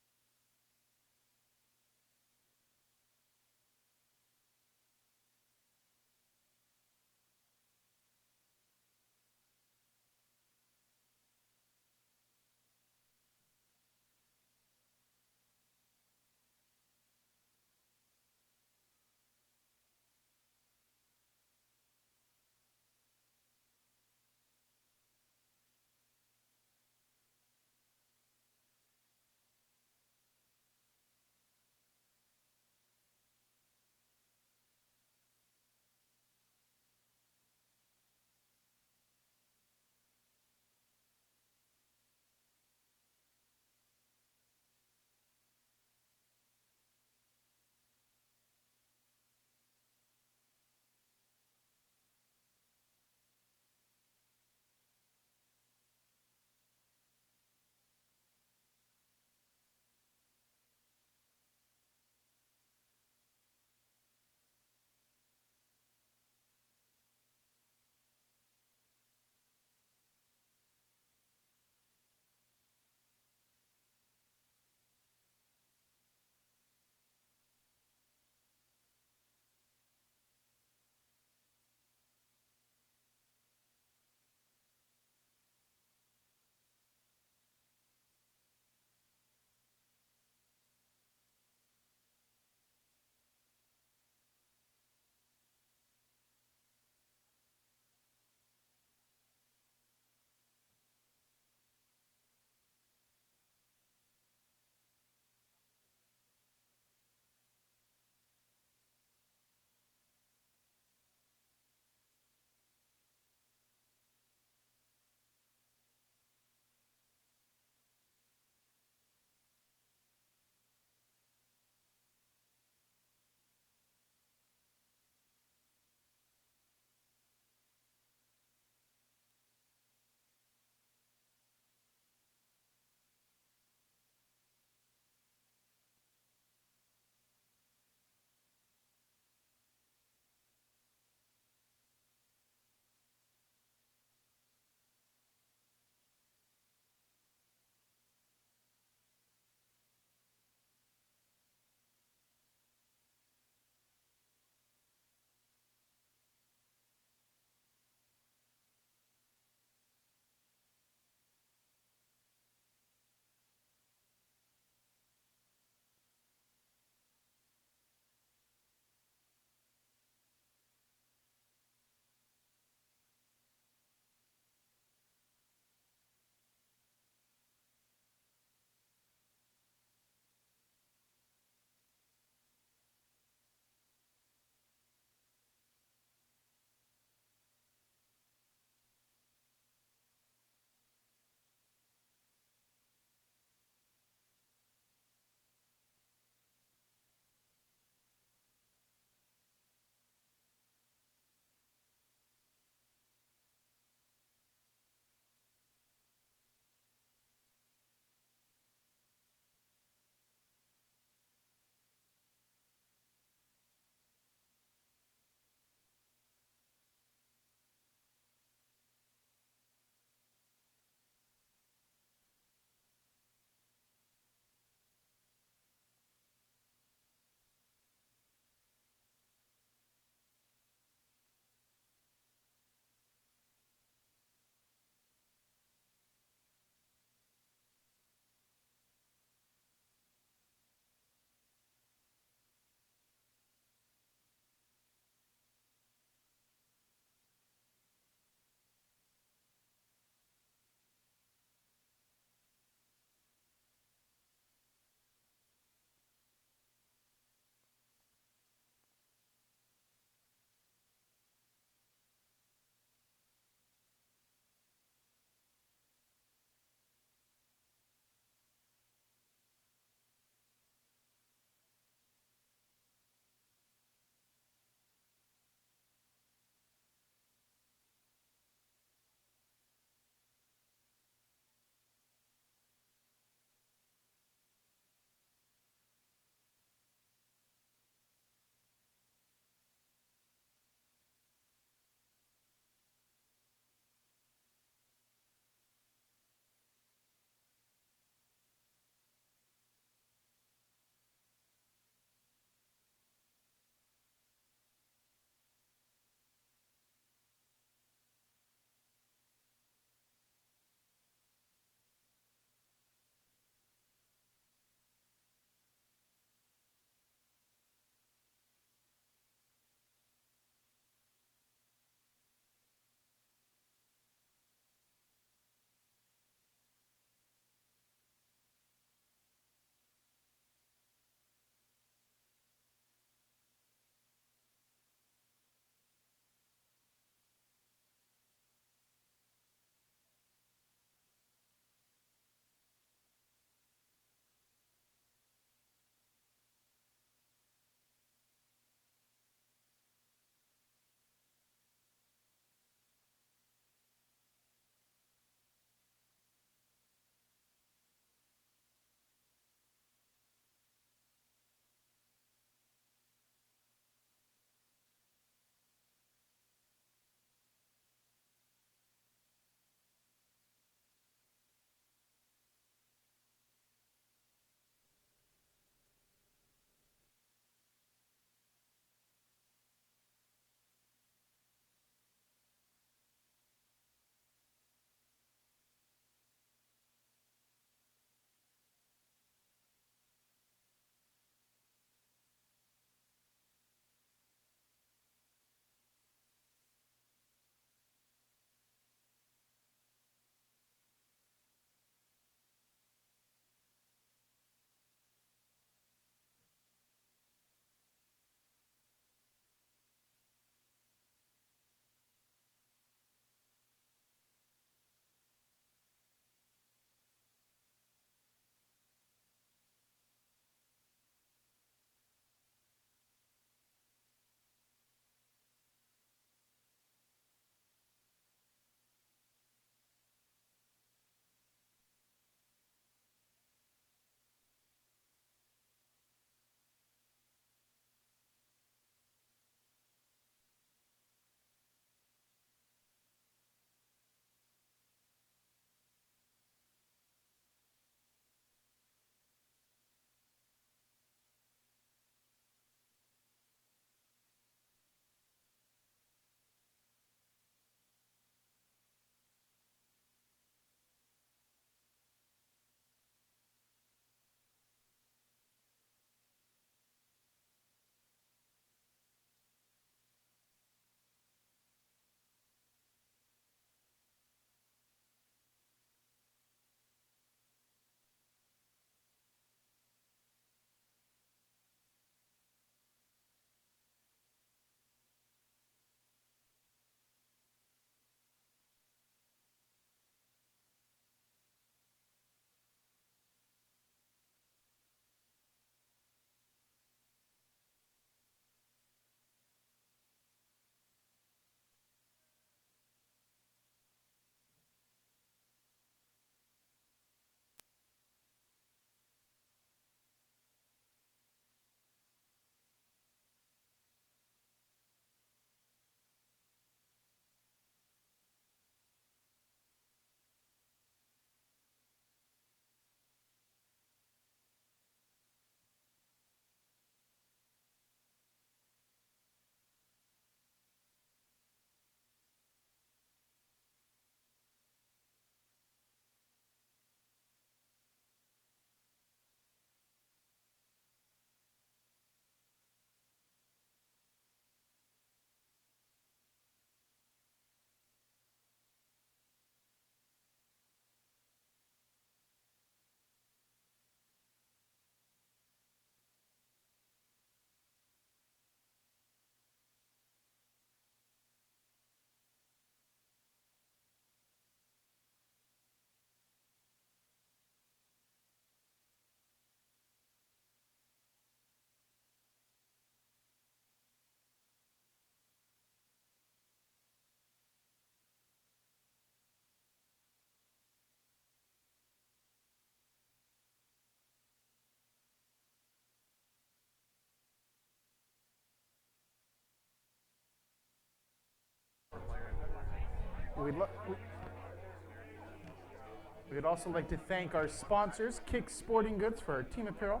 We'd also like to thank our sponsors, Kick Sporting Goods for our team apparel,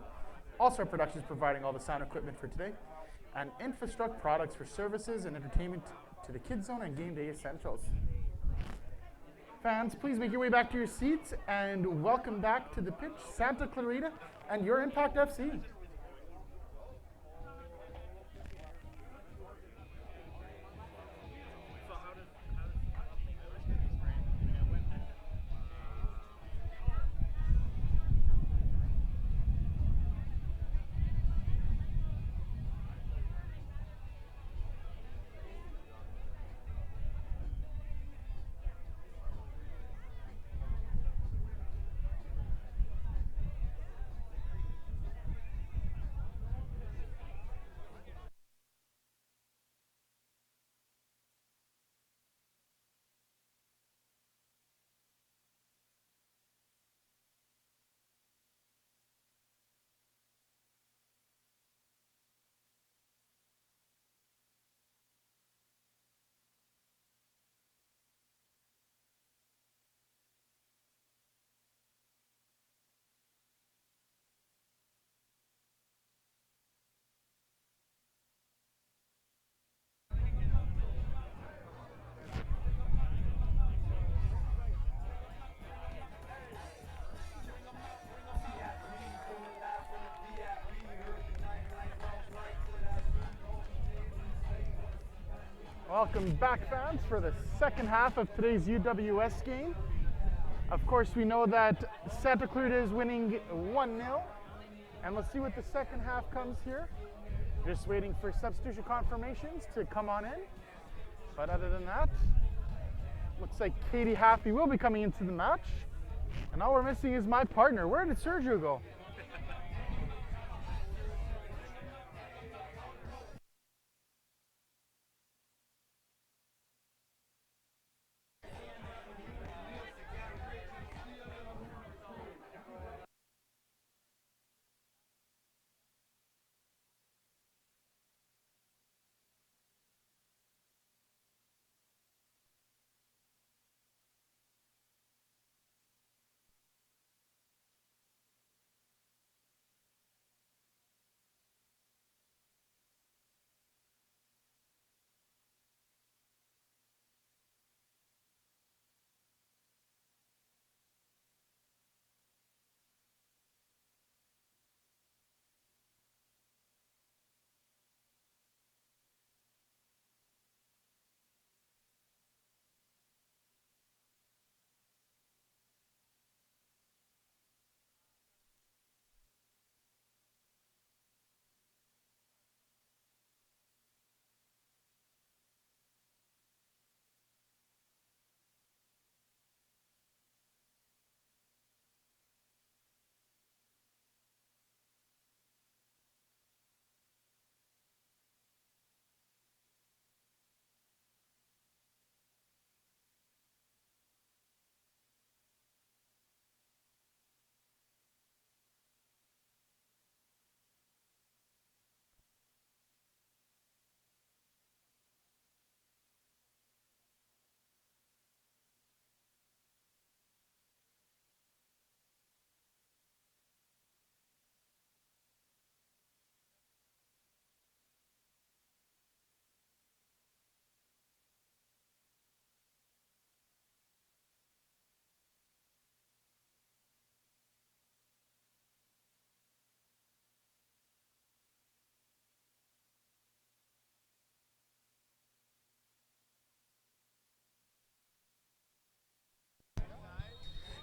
Also Productions providing all the sound equipment for today, and Infrastruct Products for services and entertainment to the Kids Zone and Game Day Essentials. Fans, please make your way back to your seats and welcome back to the pitch Santa Clarita and your Impact FC. Welcome back, fans, for the second half of today's UWS game. Of course, we know that Santa Clarita is winning 1-0, and let's see what the second half comes here. Just waiting for substitution confirmations to come on in. But other than that, looks like Katie Happy will be coming into the match. And all we're missing is my partner. Where did Sergio go?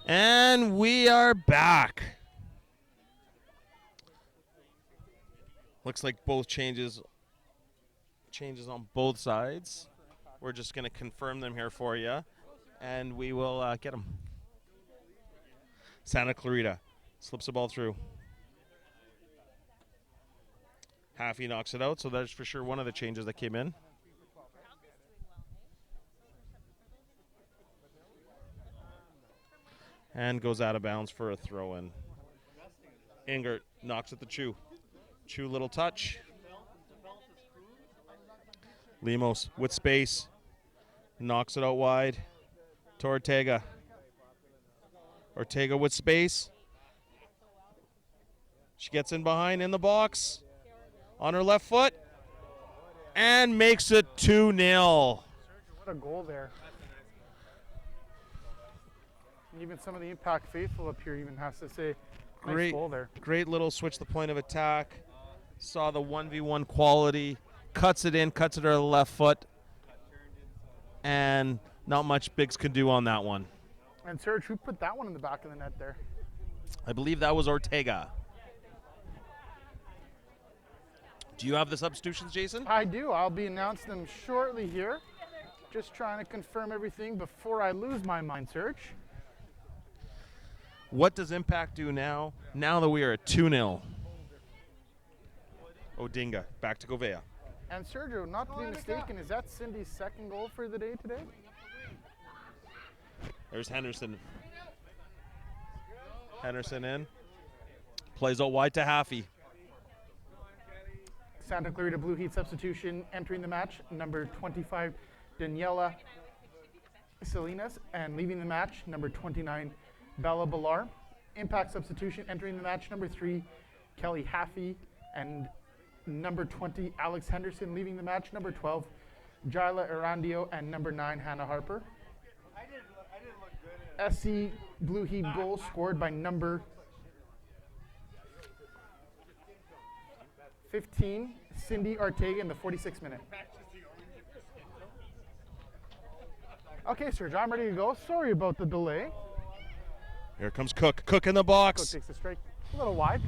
And we are back. Looks like both changes on both sides. We're just going to confirm them here for you, and we will get them. Santa Clarita slips the ball through. Haffey knocks it out, so that's for sure one of the changes that came in. And goes out of bounds for a throw-in. Ingert knocks at the Chew. Chew little touch. Lemos with space. Knocks it out wide. to Ortega. Ortega with space. She gets in behind in the box on her left foot and makes it 2-0. What a goal there. And even some of the Impact faithful up here even has to say, nice goal there. Great little switch the point of attack. Saw the 1v1 quality. Cuts it in, cuts it to her left foot. And not much Biggs could do on that one. And Serge, who put that one in the back of the net there? I believe that was Ortega. Do you have the substitutions, Jason? I do. I'll be announcing them shortly here. Just trying to confirm everything before I lose my mind, Serge. What does Impact do now that we are at 2-0? Odinga, back to Govea. And Sergio, not to be mistaken, is that Cindy's second goal for the day today? There's Henderson. Henderson in. Plays out wide to Haffey. Santa Clarita Blue Heat substitution entering the match, number 25, Daniela Salinas, and leaving the match, number 29, Bella Ballar. Impact substitution entering the match, number 3, Kelly Haffey, and number 20, Alex Henderson. Leaving the match, number 12, Jyla Arandio, and number 9, Hannah Harper. SC Blue Heat goal scored by number 15, Cindy Ortega in the 46th minute. Okay, Serge, I'm ready to go. Sorry about the delay. Here comes Cook. Cook in the box. Cook takes the strike. A little wide.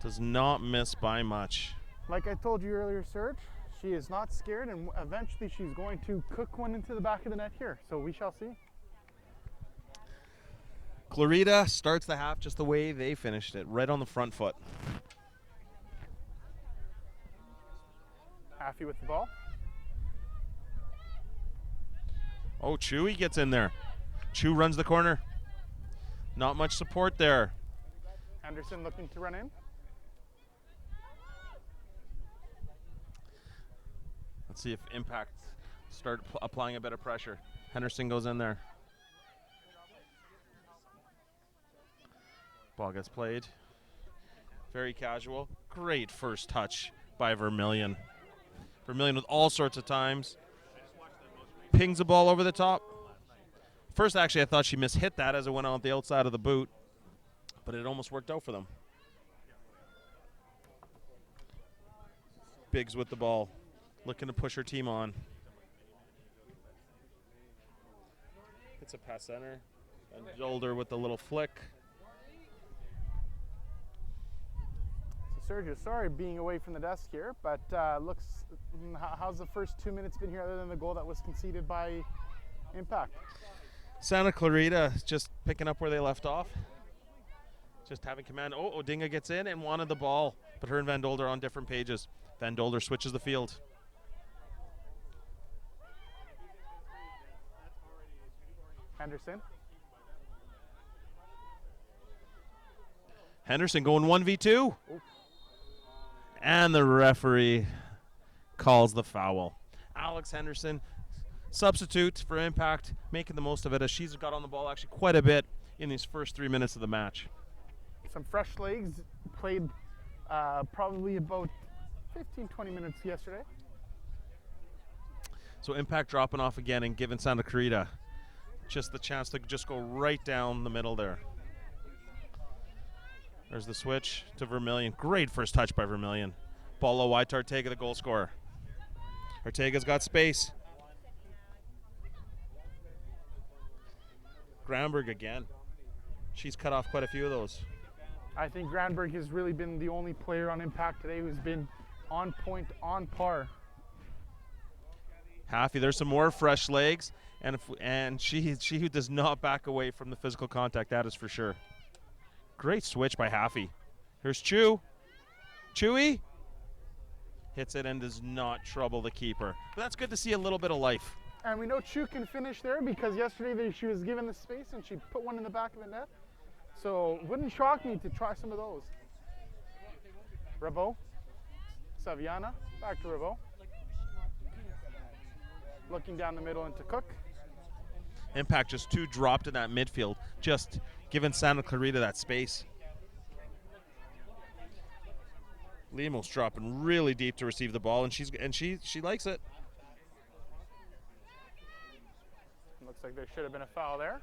Does not miss by much. Like I told you earlier, Serge, she is not scared, and eventually she's going to cook one into the back of the net here. So we shall see. Clarita starts the half just the way they finished it, right on the front foot. Happy with the ball. Oh, Chewy gets in there. Chew runs the corner. Not much support there. Henderson looking to run in. Let's see if Impact start applying a bit of pressure. Henderson goes in there. Ball gets played. Very casual. Great first touch by Vermillion. Vermillion with all sorts of times. Pings the ball over the top. First, actually, I thought she mishit that as it went on the outside of the boot, but it almost worked out for them. Biggs with the ball, looking to push her team on. It's a pass center. And Zolder with the little flick. So Sergio, sorry being away from the desk here, but how's the first 2 minutes been here other than the goal that was conceded by Impact? Santa Clarita just picking up where they left off. Just having command. Oh, Odinga gets in and wanted the ball, but her and Van Dolder on different pages. Van Dolder switches the field. Henderson. Henderson going 1v2. And the referee calls the foul. Alex Henderson, substitute for Impact, making the most of it as she's got on the ball actually quite a bit in these first 3 minutes of the match. Some fresh legs, played probably about 15-20 minutes yesterday. So Impact dropping off again and giving Santa Clarita just the chance to just go right down the middle there. There's the switch to Vermillion. Great first touch by Vermillion. Ball low wide to Ortega, the goal scorer. Ortega's got space. Granberg again. She's cut off quite a few of those. I think Granberg has really been the only player on Impact today who's been on point, on par. Haffey, there's some more fresh legs, and she who does not back away from the physical contact, that is for sure. Great switch by Haffey. Here's Chew. Chewy hits it and does not trouble the keeper. But that's good to see a little bit of life. And we know Chew can finish there because yesterday she was given the space and she put one in the back of the net. So wouldn't shock me to try some of those. Rabo, Saviana, back to Rabo. Looking down the middle into Cook. Impact just too dropped in that midfield, just giving Santa Clarita that space. Lemos dropping really deep to receive the ball, and she likes it. Looks like there should have been a foul there.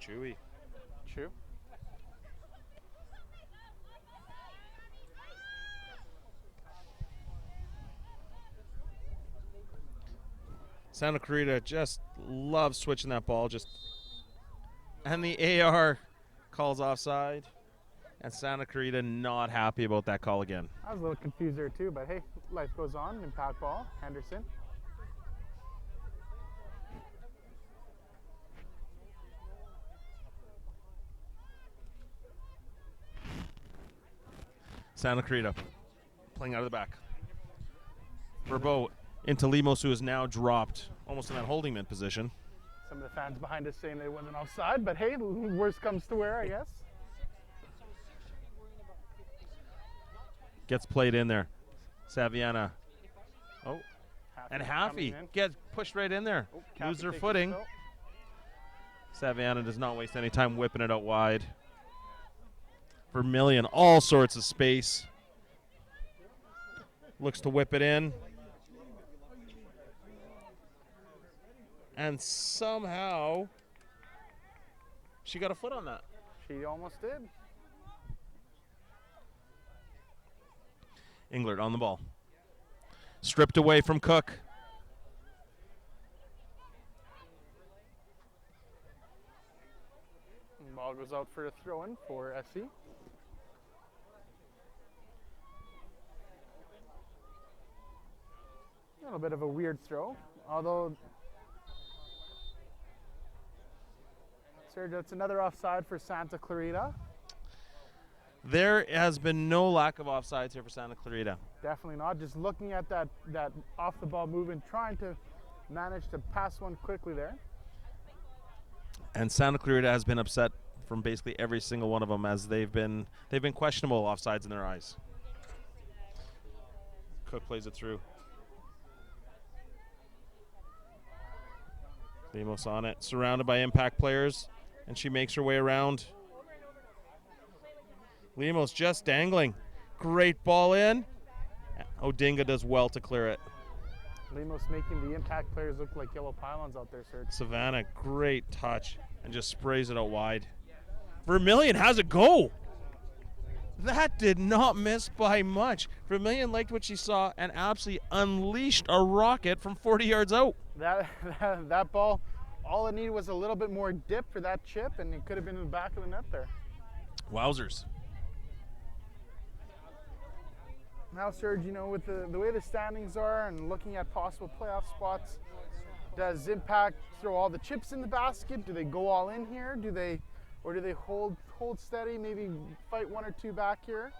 Chewy. Chew. Santa Clarita just loves switching that ball, and the AR calls offside, and Santa Clarita not happy about that call again. I was a little confused there too, but hey, life goes on. Impact ball, Henderson. Santa Clarita playing out of the back. Verbeau into Lemos, who is now dropped almost in that holding mid position. Some of the fans behind us saying they wasn't offside, but hey, worst comes to where, I guess. Gets played in there. Saviana. Oh, and Haffey gets pushed right in there. Lose their footing. Saviana does not waste any time whipping it out wide. Vermillion, all sorts of space. Looks to whip it in. And somehow she got a foot on that. She almost did. Englert on the ball. Stripped away from Cook. And ball goes out for a throw-in for SC. A little bit of a weird throw, although Serge, that's another offside for Santa Clarita. There has been no lack of offsides here for Santa Clarita. Definitely not. Just looking at that off the ball movement, trying to manage to pass one quickly there. And Santa Clarita has been upset from basically every single one of them, as they've been questionable offsides in their eyes. Cook plays it through. Lemos on it, surrounded by impact players, and she makes her way around. Lemos just dangling. Great ball in. Odinga does well to clear it. Lemos making the impact players look like yellow pylons out there, Serge. Savannah, great touch, and just sprays it out wide. Vermillion has a go. That did not miss by much. Vermillion liked what she saw and absolutely unleashed a rocket from 40 yards out. That ball, all it needed was a little bit more dip for that chip, and it could have been in the back of the net there. Wowzers. Now, Serge, you know, with the way the standings are and looking at possible playoff spots, does Impact throw all the chips in the basket? Do they go all in here? Do they hold steady, maybe fight one or two back here?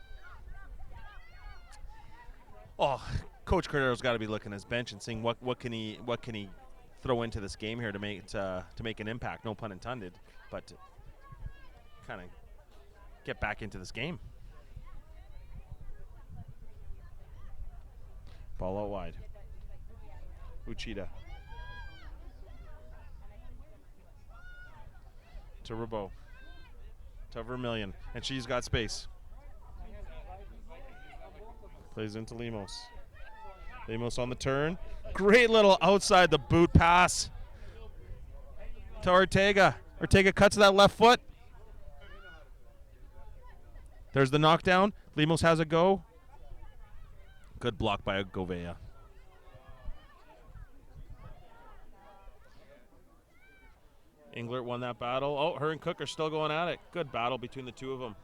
Oh, Coach Cordero's got to be looking at his bench and seeing what can he throw into this game here to make an impact. No pun intended, but to kind of get back into this game. Ball out wide. Uchida. To Verbeau. To Vermillion. And she's got space. Plays into Lemos. Lemos on the turn. Great little outside the boot pass to Ortega. Ortega cuts to that left foot. There's the knockdown. Lemos has a go. Good block by Govea. Englert won that battle. Oh, her and Cook are still going at it. Good battle between the two of them.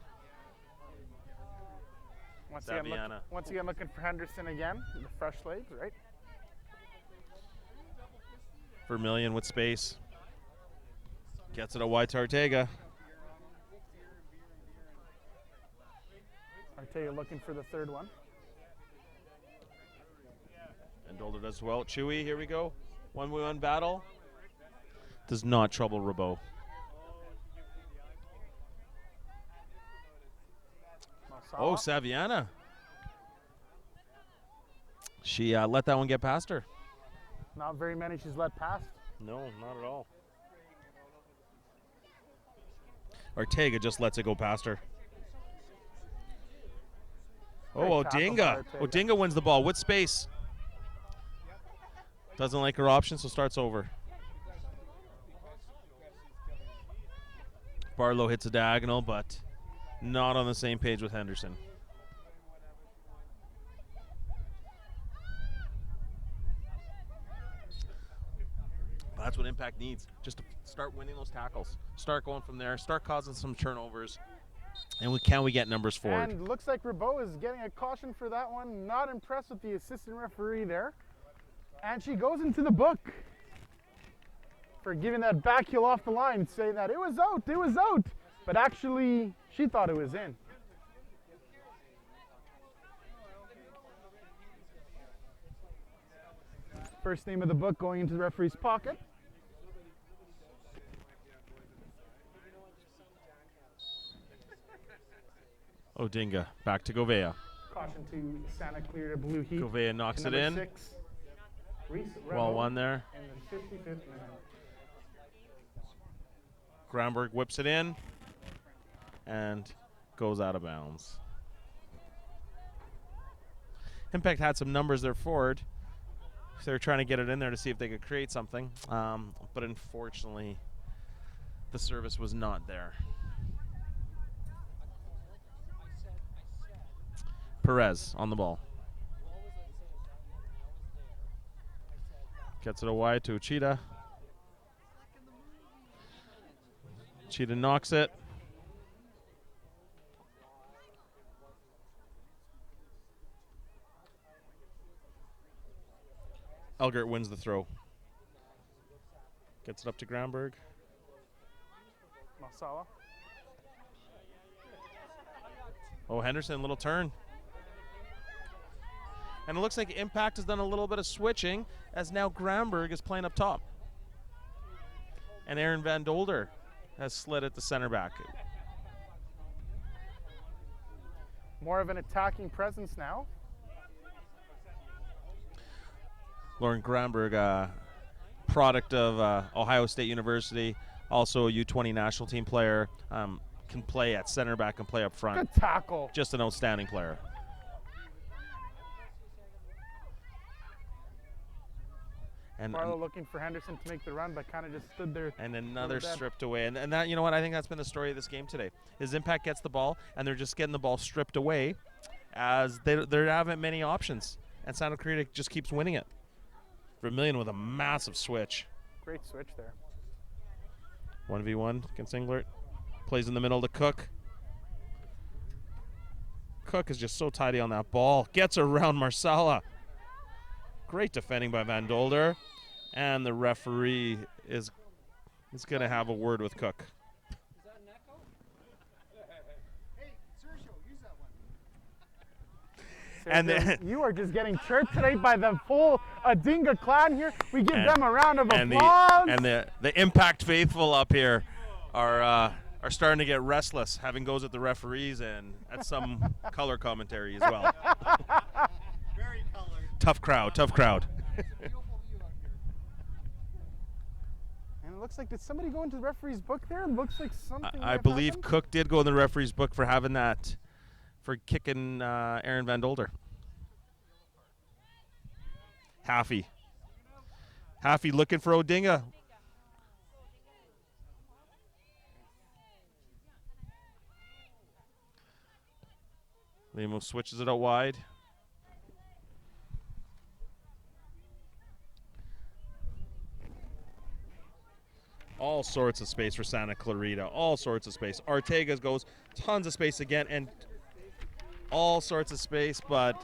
Once again, looking for Henderson again. The fresh leg, right? Vermillion with space. Gets it a wide to Ortega. Ortega looking for the third one. And Dolder does well. Chewy, here we go. 1v1 battle. Does not trouble Verbeau. Oh, Saviana. She let that one get past her. Not very many she's let past. No, not at all. Ortega just lets it go past her. Oh, Great tackle by Odinga. Ortega. Odinga wins the ball with space. Doesn't like her option, so starts over. Barlow hits a diagonal, but not on the same page with Henderson. That's what Impact needs, just to start winning those tackles. Start going from there, start causing some turnovers, and can we get numbers forward? And looks like Rabeau is getting a caution for that one. Not impressed with the assistant referee there. And she goes into the book for giving that back heel off the line, saying that it was out. But actually, she thought it was in. First name of the book going into the referee's pocket. Odinga back to Govea. Caution to Santa Clarita Blue Heat. Govea knocks it Number in. 6, Reese Well Rebeau one there. in the 55th minute. Gramberg whips it in and goes out of bounds. Impact had some numbers there forward. So they were trying to get it in there to see if they could create something. But unfortunately, the service was not there. Perez on the ball. Gets it a wide to Uchida. Uchida knocks it. Elgert wins the throw. Gets it up to Gramberg. Masala. Oh, Henderson, little turn. And it looks like Impact has done a little bit of switching as now Gramberg is playing up top. And Aaron Van Dolder has slid at the center back. More of an attacking presence now. Lauren Gramberg, product of Ohio State University, also a U20 national team player, can play at center back and play up front. Good tackle. Just an outstanding player. And Barlow looking for Henderson to make the run, but kind of just stood there. and another dead. stripped away. And that, you know what, I think that's been the story of this game today. Is Impact gets the ball, and they're just getting the ball stripped away as there haven't many options. And Santa Clarita just keeps winning it. Vermillion with a massive switch. Great switch there. 1v1 against Englert. Plays in the middle to Cook. Cook is just so tidy on that ball. Gets around Marsala. Great defending by Van Dolder. And the referee is going to have a word with Cook. And then You are just getting chirped today by the full Odinga clan here. We give them a round of and applause. the Impact faithful up here are starting to get restless, having goes at the referees and at some color commentary as well. Very colored. Tough crowd, tough crowd. And it looks like, did somebody go into the referee's book there? It looks like something I might believe happen. Cook did go in the referee's book for having that, for kicking Aaron Van Dolder. Haffey looking for Odinga. Lemo switches it out wide. All sorts of space for Santa Clarita. All sorts of space. Ortega goes tons of space again, and all sorts of space, but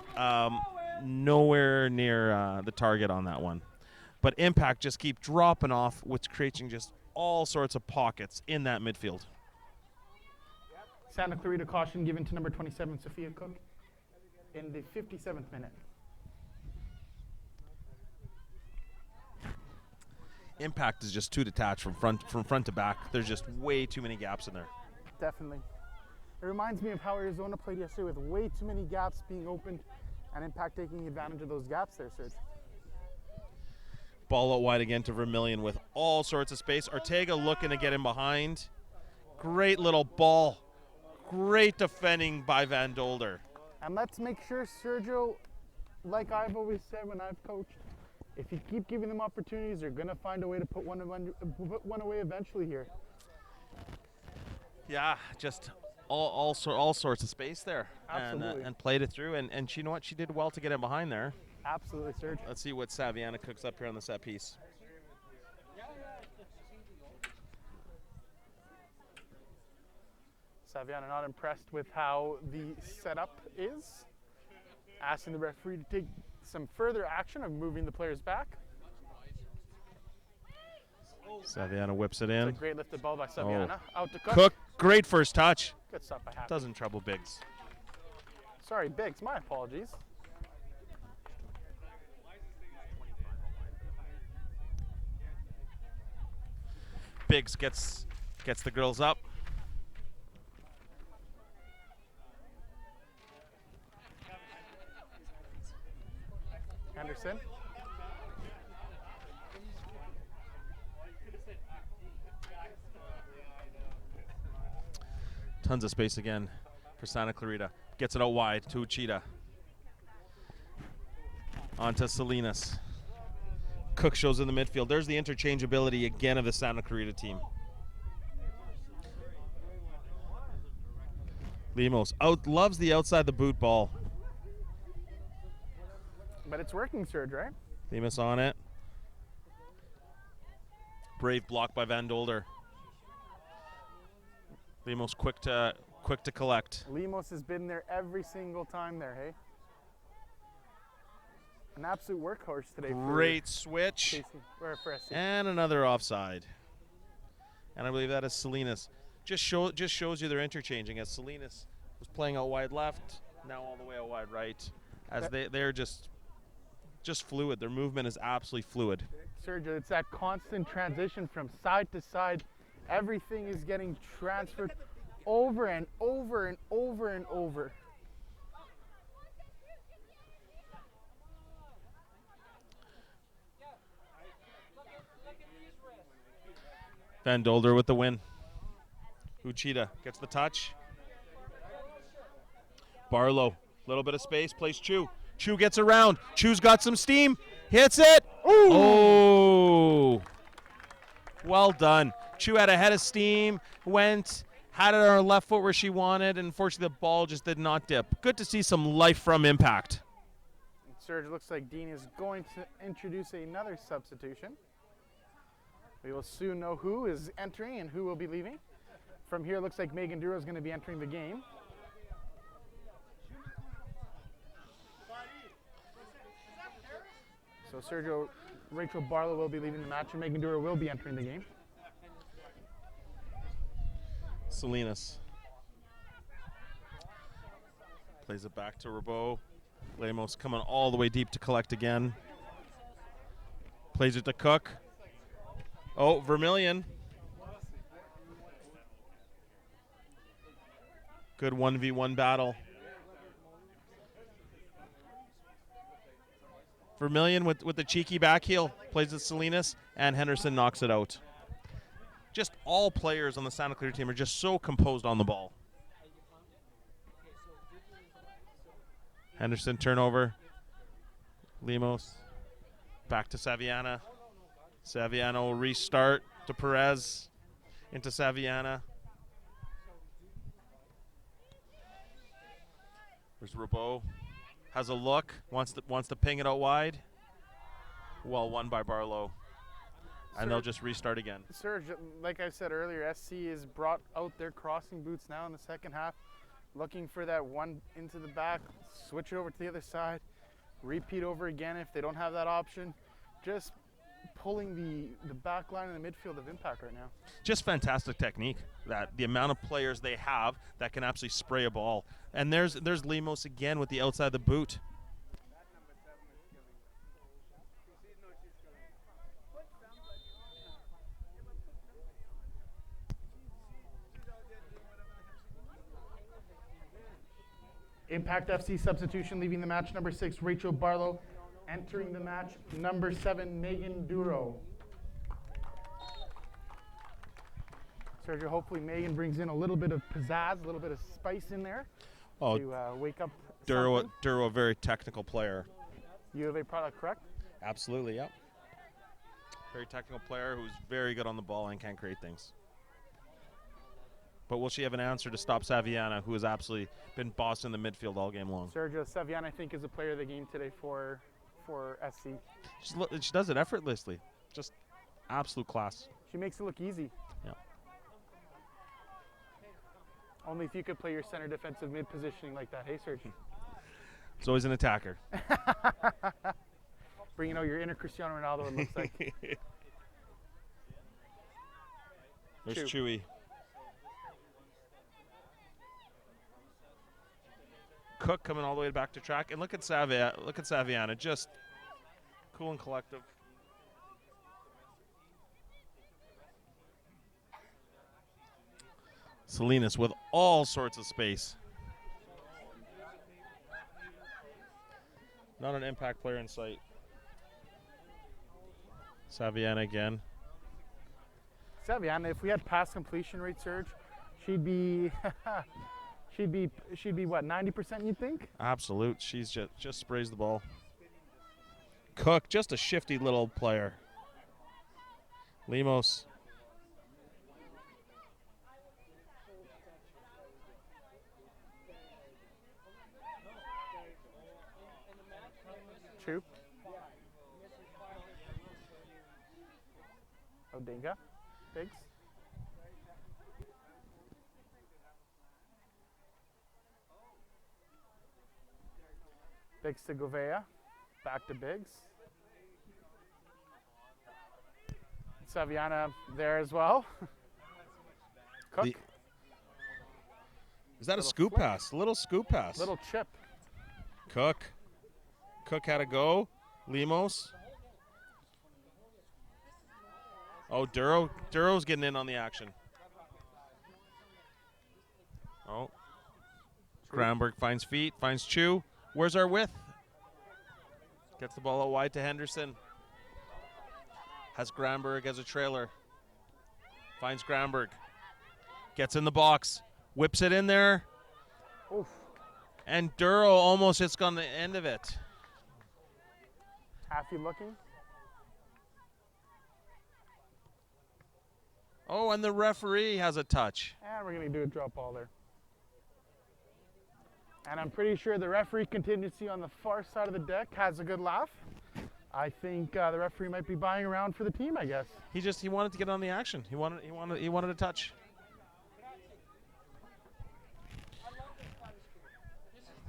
nowhere near the target on that one. But Impact just keep dropping off, which creating just all sorts of pockets in that midfield. Santa Clarita caution given to number 27, Sophia Cook, in the 57th minute. Impact is just too detached from front to back. There's just way too many gaps in there. Definitely. It reminds me of how Arizona played yesterday with way too many gaps being opened and Impact taking advantage of those gaps there, Serge. Ball out wide again to Vermillion with all sorts of space. Ortega looking to get in behind. Great little ball. Great defending by Van Dolder. And let's make sure, Sergio, like I've always said when I've coached, if you keep giving them opportunities, they're going to find a way to put one away eventually here. Yeah, just all sorts of space there. Absolutely. And played it through. And you know what? She did well to get in behind there. Absolutely, Serge. Let's see what Saviana cooks up here on the set piece. Saviana not impressed with how the setup is. Asking the referee to take some further action of moving the players back. Saviana whips it It's a in. great lifted ball by Saviana. Out to Cook, great first touch. Good stuff by Happy. Doesn't trouble Biggs. Sorry, Biggs. My apologies. Biggs gets the girls up. Henderson. Tons of space again for Santa Clarita. Gets it out wide to Uchida. On to Salinas. Cook shows in the midfield. There's the interchangeability again of the Santa Clarita team. Lemos loves the outside the boot ball. But it's working, Serge, right? Lemos on it. Brave block by Van Dolder. Lemos quick to collect. Lemos has been there every single time there, hey? An absolute workhorse today. Great switch. For SC. And another offside. And I believe that is Salinas. Just shows you they're interchanging, as Salinas was playing out wide left, now all the way out wide right. As they're just fluid. Their movement is absolutely fluid. Sergio, it's that constant transition from side to side. Everything is getting transferred over and over and over and over. Van Dolder with the win. Uchida gets the touch. Barlow, little bit of space, plays Chu. Chu gets around. Chu's got some steam. Hits it. Ooh. Oh. Well done. Chu had a head of steam, had it on her left foot where she wanted, and unfortunately the ball just did not dip. Good to see some life from impact. Serge, looks like Dean is going to introduce another substitution. We will soon know who is entering and who will be leaving. From here, it looks like Megan Duro is going to be entering the game. So Rachel Barlow will be leaving the match, and Megan Duro will be entering the game. Salinas plays it back to Rabeau. Lemos coming all the way deep to collect again. Plays it to Cook. Oh, Vermillion. Good 1v1 battle. Vermillion with the cheeky back heel. Plays it Salinas, and Henderson knocks it out. Just all players on the Santa Clarita team are just so composed on the ball. Henderson turnover. Lemos back to Saviana. Saviana will restart to Perez into Saviana. There's Rabeau. Has a look, wants to ping it out wide. Well won by Barlow. And they'll just restart again. Serge, like I said earlier, SC has brought out their crossing boots now in the second half, looking for that one into the back, switch it over to the other side, repeat over again if they don't have that option. Just pulling the back line in the midfield of Impact right now. Just fantastic technique. That the amount of players they have that can absolutely spray a ball. And there's Lemos again with the outside the boot. Impact FC substitution leaving the match, number 6, Rachel Barlow. Entering the match, number 7, Megan Duro. Sergio, hopefully Megan brings in a little bit of pizzazz, a little bit of spice in there to wake up something. Duro, a very technical player. U of A product, correct? Absolutely, yep. Very technical player who's very good on the ball and can create things. But will she have an answer to stop Saviana, who has absolutely been bossing the midfield all game long? Sergio, Saviana, I think, is a player of the game today for SC. She does it effortlessly. Just absolute class. She makes it look easy. Yeah. Only if you could play your center defensive mid positioning like that. Hey, Sergio. It's always an attacker. Bringing out your inner Cristiano Ronaldo, it looks like. There's Chewy. Cook coming all the way back to track, and look at Saviana, just cool and collective. Salinas with all sorts of space. Not an impact player in sight. Saviana again. Saviana, if we had pass completion rate, Serge, she'd be she'd be what, 90%, you'd think? Absolute. She's just sprays the ball. Cook, just a shifty little player. Lemos. Chu. Odinga. Biggs. Biggs to Govea. Back to Biggs. Saviana there as well. Cook. Is that a scoop pass? A little scoop pass. Little chip. Cook. Cook had to go. Lemos. Oh, Duro's getting in on the action. Oh. Granberg finds feet, finds Chu. Where's our width? Gets the ball out wide to Henderson. Has Granberg as a trailer. Finds Granberg. Gets in the box. Whips it in there. Oof. And Duro almost hits on the end of it. Happy looking. Oh, and the referee has a touch. And we're going to do a drop ball there. And I'm pretty sure the referee contingency on the far side of the deck has a good laugh. I think the referee might be buying around for the team, I guess. He wanted to get on the action. He wanted a touch.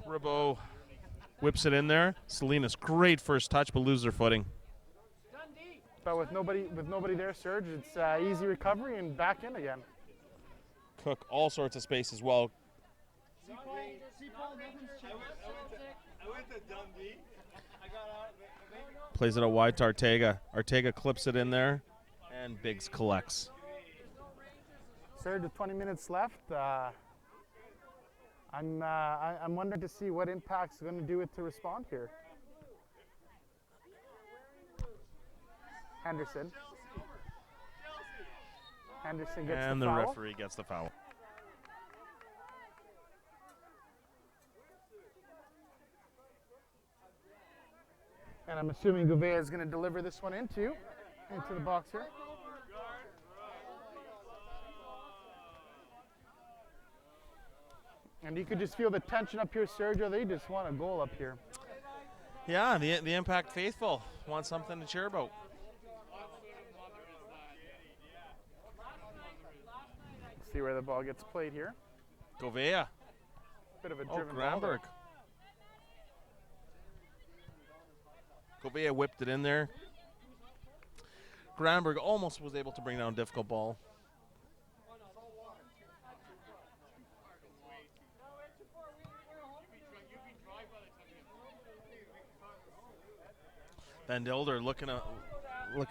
Ribot whips it in there. Salinas, great first touch, but loses her footing. But with nobody there, Serge, it's easy recovery and back in again. Cook all sorts of space as well. Plays it out wide to Ortega. Ortega clips it in there, and Biggs collects. Serge, with 20 minutes left, I'm wondering to see what Impact's going to do to respond here. Henderson gets the foul. And the referee gets the foul. And I'm assuming Gouveia is going to deliver this one into the box here. And you could just feel the tension up here, Sergio. They just want a goal up here. Yeah, the Impact faithful want something to cheer about. See where the ball gets played here. Gouveia. Bit of a driven Granberg. Gouveia whipped it in there. Granberg almost was able to bring down a difficult ball. Van Dilder looking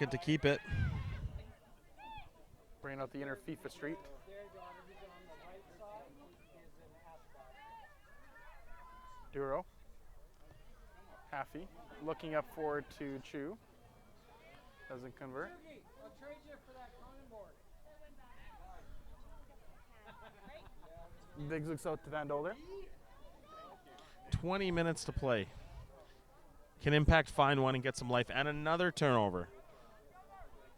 to keep it. Bringing out the inner FIFA street. Duro. Haffey. Looking up forward to Chu. Doesn't convert. Biggs looks out to Van Dolder. 20 minutes to play. Can Impact find one and get some life? And another turnover.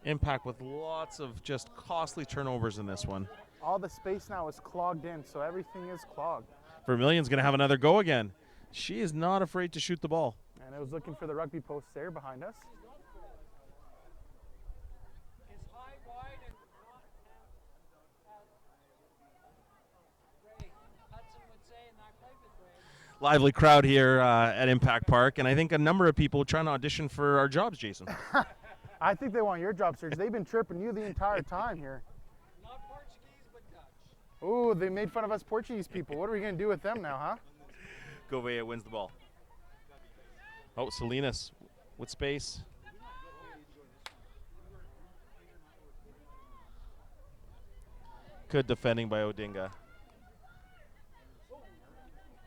Impact with lots of just costly turnovers in this one. All the space now is clogged in, so everything is clogged. Vermilion's going to have another go again. She is not afraid to shoot the ball. And it was looking for the rugby post there behind us. Lively crowd here at Impact Park, and I think a number of people trying to audition for our jobs, Jason. I think they want your job, Serge. They've been chirping you the entire time here. Not Portuguese, but Dutch. Ooh, they made fun of us Portuguese people. What are we going to do with them now, huh? Gouveia wins the ball. Oh, Salinas with space. Good defending by Odinga.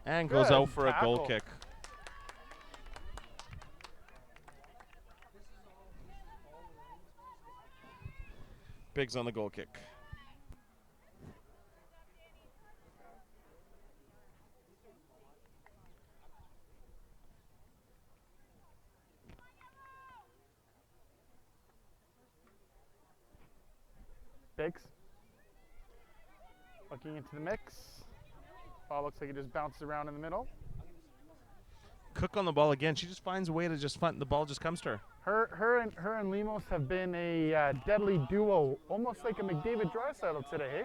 And goes Good out for a goal tackle. kick. Biggs on the goal kick. Biggs. Looking into the mix. Ball looks like it just bounces around in the middle. Cook on the ball again. She just finds a way to just find the ball just comes to her. Her and Lemos have been a deadly duo, almost like a McDavid Draisaitl today, hey?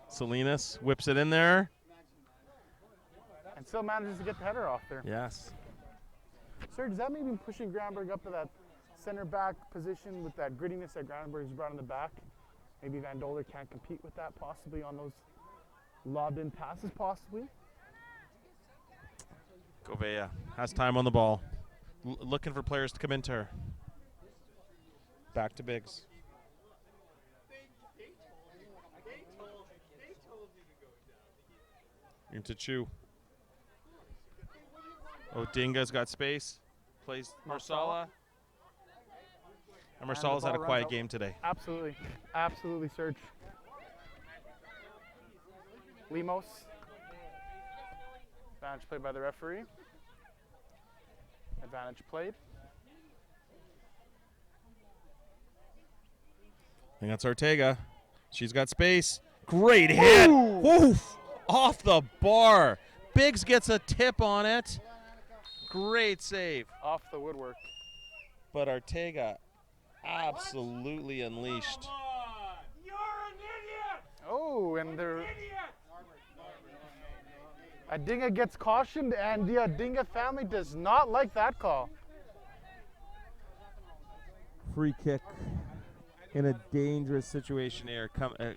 Salinas whips it in there. And still manages to get the header off there. Yes. Sir, does that maybe pushing Granberg up to that center back position with that grittiness that Granberg's brought in the back? Maybe Van Dolder can't compete with that, possibly on those lobbed in passes, possibly. Gouveia has time on the ball. Looking for players to come into her. Back to Biggs. Into Chu. Odinga's got space. Plays Marsala. And Marsala's had a quiet game today. Absolutely. Absolutely, Serge. Lemos. Advantage played by the referee. Advantage played. I think that's Ortega. She's got space. Great hit. Woof. Off the bar. Biggs gets a tip on it. Great save. Off the woodwork. But Ortega absolutely unleashed. Oh, and there. Odinga gets cautioned, and the Odinga family does not like that call. Free kick in a dangerous situation here. Coming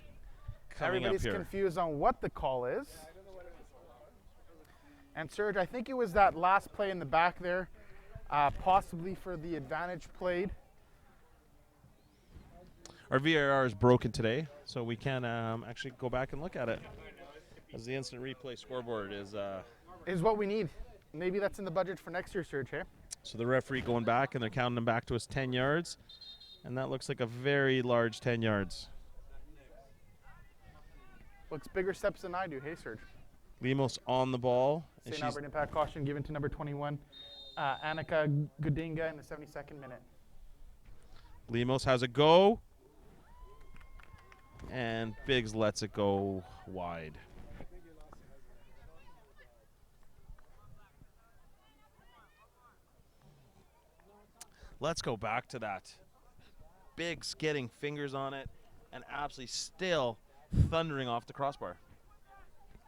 Everybody's up here. confused on what the call is. And Serge, I think it was that last play in the back there, possibly for the advantage played. Our VAR is broken today, so we can actually go back and look at it. As the instant replay scoreboard Is what we need. Maybe that's in the budget for next year, Serge, hey? So the referee going back, and they're counting them back to us 10 yards. And that looks like a very large 10 yards. Looks bigger steps than I do, hey, Serge? Lemos on the ball. And St. Albert Impact caution given to number 21, Annika Gudinga in the 72nd minute. Lemos has a go. And Biggs lets it go wide. Let's go back to that. Biggs getting fingers on it and absolutely still thundering off the crossbar.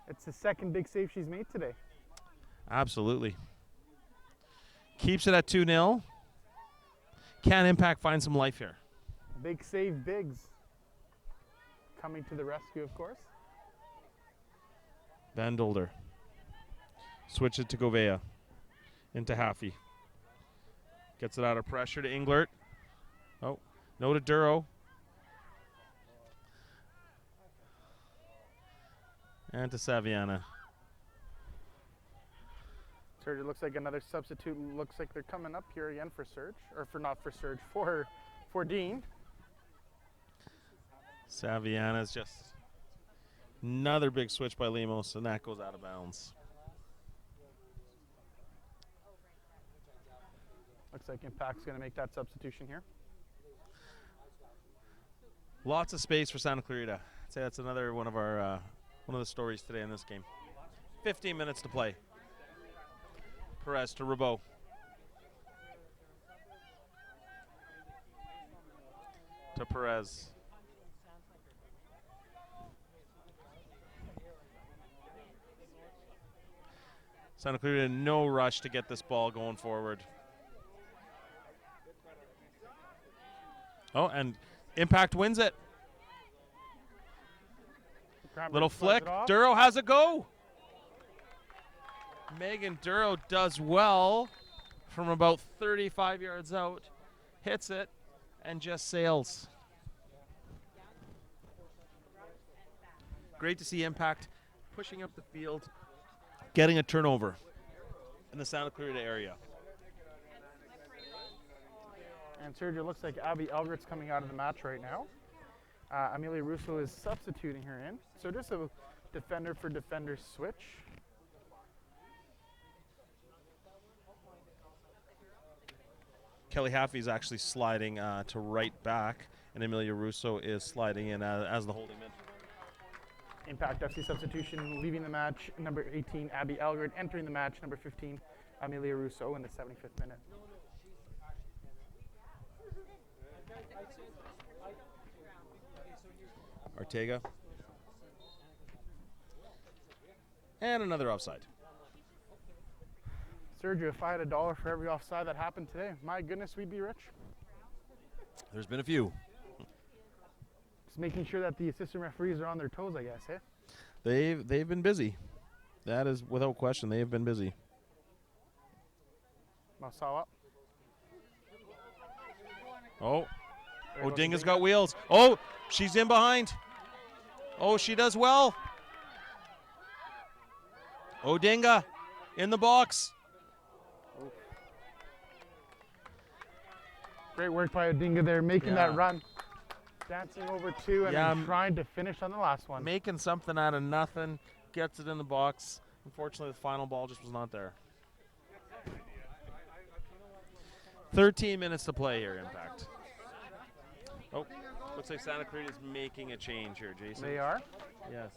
It's the second big save she's made today. Absolutely. Keeps it at 2-0. Can Impact find some life here? Big save, Biggs. Coming to the rescue, of course. Van Dolder. Switch it to Gouveia. Into Haffey. Gets it out of pressure to Englert. Oh, no to Duro. And to Saviana. Serge, it looks like another substitute. Looks like they're coming up here again for Serge. Or for not for Serge, for Dean. Saviana's just Another big switch by Lemos, and that goes out of bounds. Looks like Impact's going to make that substitution here. Lots of space for Santa Clarita. I'd say that's another one of our one of the stories today in this game. 15 minutes to play. Perez to Rabeau. To Perez. Santa Clarita, no rush to get this ball going forward. Oh, and Impact wins it. Little flick. Duro has a go. Megan Duro does well from about 35 yards out. Hits it and just sails. Great to see Impact pushing up the field, getting a turnover in the Santa Clarita area. And Sergio, looks like Abby Elgert's coming out of the match right now. Amelia Russo is substituting her in. So just a defender for defender switch. Kelly Haffey's actually sliding to right back, and Amelia Russo is sliding in as the holding mid. Impact FC substitution, leaving the match, number 18, Abby Elgert, entering the match, number 15, Amelia Russo in the 75th minute. Ortega. And another offside. Sergio, if I had $1 for every offside that happened today, my goodness, we'd be rich. There's been a few. Just making sure that the assistant referees are on their toes, I guess, eh? They've been busy. That is without question. They have been busy. Masawa. Oh. Odinga's got wheels. Oh, she's in behind. Oh, she does well. Odinga in the box. Great work by Odinga there, making that run. Dancing over two and then trying to finish on the last one. Making something out of nothing. Gets it in the box. Unfortunately, the final ball just was not there. 13 minutes to play here, Impact. Oh, looks like Santa Clarita is making a change here, Jason. They are. Yes.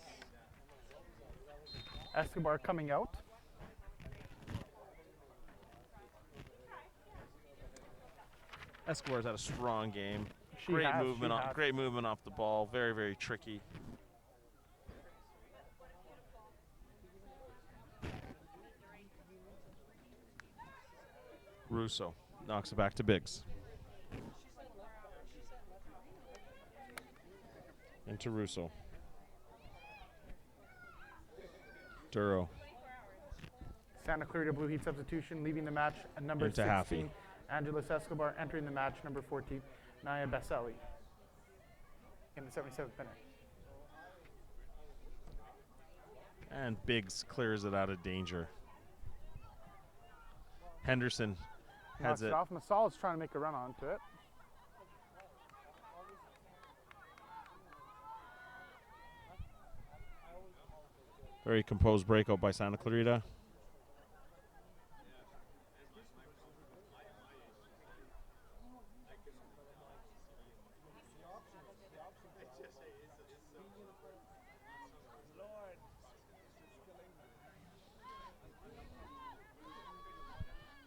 Escobar coming out. Escobar's had a strong game. She Great has, movement off the ball. Very, very tricky. Russo knocks it back to Biggs. Into Russo. Duro. Santa Clarita Blue Heat substitution, leaving the match, number Into 16, Haffey. Angeles Escobar, entering the match, number 14, Naya Baselli, in the 77th minute. And Biggs clears it out of danger. Henderson heads it. Off. Masal is trying to make a run onto it. Very composed breakout by Santa Clarita.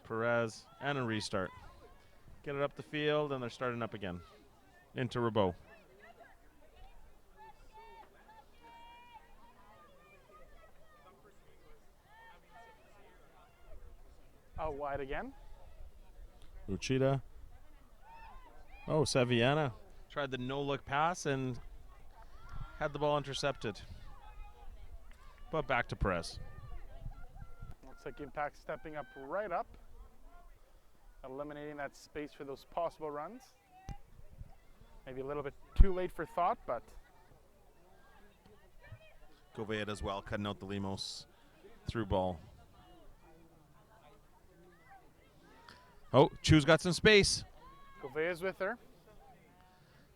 Perez and a restart. Get it up the field, and they're starting up again. Into Rabeau. Out wide again. Uchida. Oh, Saviana tried the no-look pass and had the ball intercepted. But back to Perez. Looks like Impact stepping up right up, eliminating that space for those possible runs. Maybe a little bit too late for thought, but Govea as well, cutting out the Lemos through ball. Oh, Chu's got some space. Govea's with her.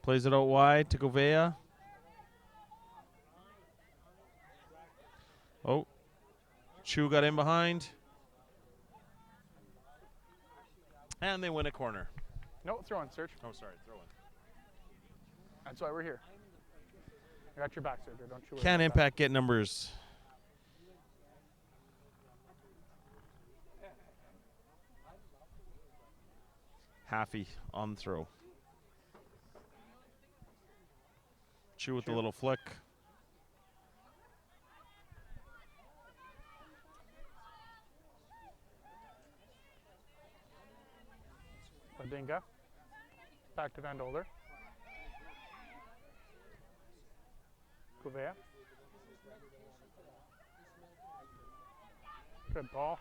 Plays it out wide to Govea. Oh, Chu got in behind. And they win a corner. No, throw in, Serge. Oh, sorry, throw in. That's why we're here. I got your back, Serge. Don't you worry. Can about Impact get numbers? Haffey on the throw. Chu with the little flick. Odinga. Back to Van Doler. Gouveia. Good ball.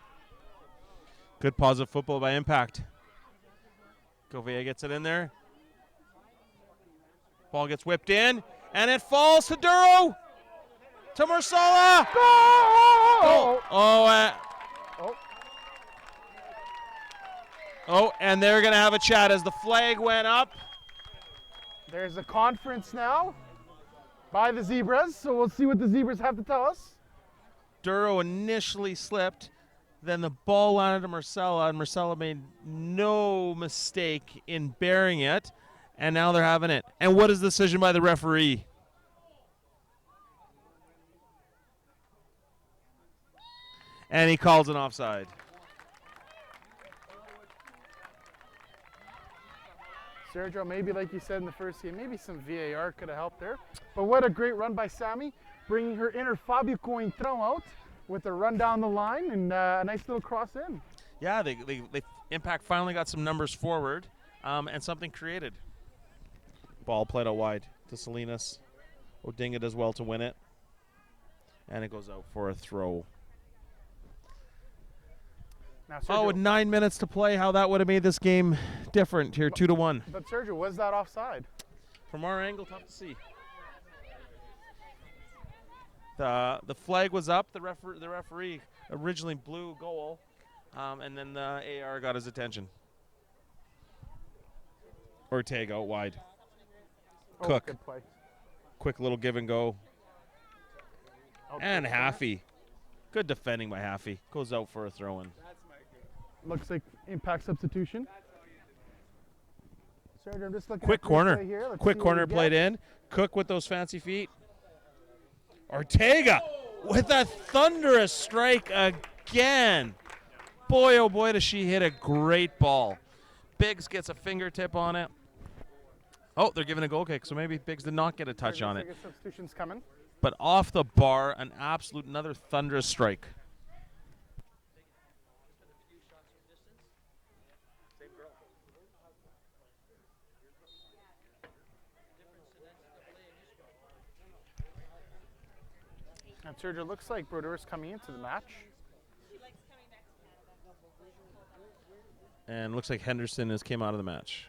Good positive football by Impact. Gouveia gets it in there. Ball gets whipped in, and it falls to Duro. To Marsala. Goal! Oh, and they're going to have a chat as the flag went up. There's a conference now by the Zebras, so we'll see what the Zebras have to tell us. Duro initially slipped, then the ball landed to Marcella, and Marcella made no mistake in bearing it, and now they're having it. And what is the decision by the referee? And he calls an offside. Sergio, maybe like you said in the first game, maybe some VAR could have helped there. But what a great run by Sammy, bringing her inner Fabio Coentrão out with a run down the line and a nice little cross in. Yeah, they Impact finally got some numbers forward and something created. Ball played out wide to Salinas. Odinga does well to win it. And it goes out for a throw. Now, Sergio, with 9 minutes to play, how that would have made this game different here, 2-1. But Sergio, was that offside? From our angle, tough to see. The flag was up. The referee originally blew goal, and then the AR got his attention. Ortega out wide. Oh, Cook. good play. Quick little give and go. Out And for- Haffey. Good defending by Haffey. Goes out for a throw-in. Looks like Impact substitution. Sergio, I'm just looking Quick at the corner. replay here. Let's Quick see what corner we played get. in. Cook with those fancy feet. Ortega with a thunderous strike again. Boy, oh boy, does she hit a great ball. Biggs gets a fingertip on it. Oh, they're giving a goal kick, so maybe Biggs did not get a touch Sergio, on it. looks like a substitution's coming. But off the bar, an absolute another thunderous strike. And Sergio, looks like Brodeurs coming into the match. And looks like Henderson came out of the match.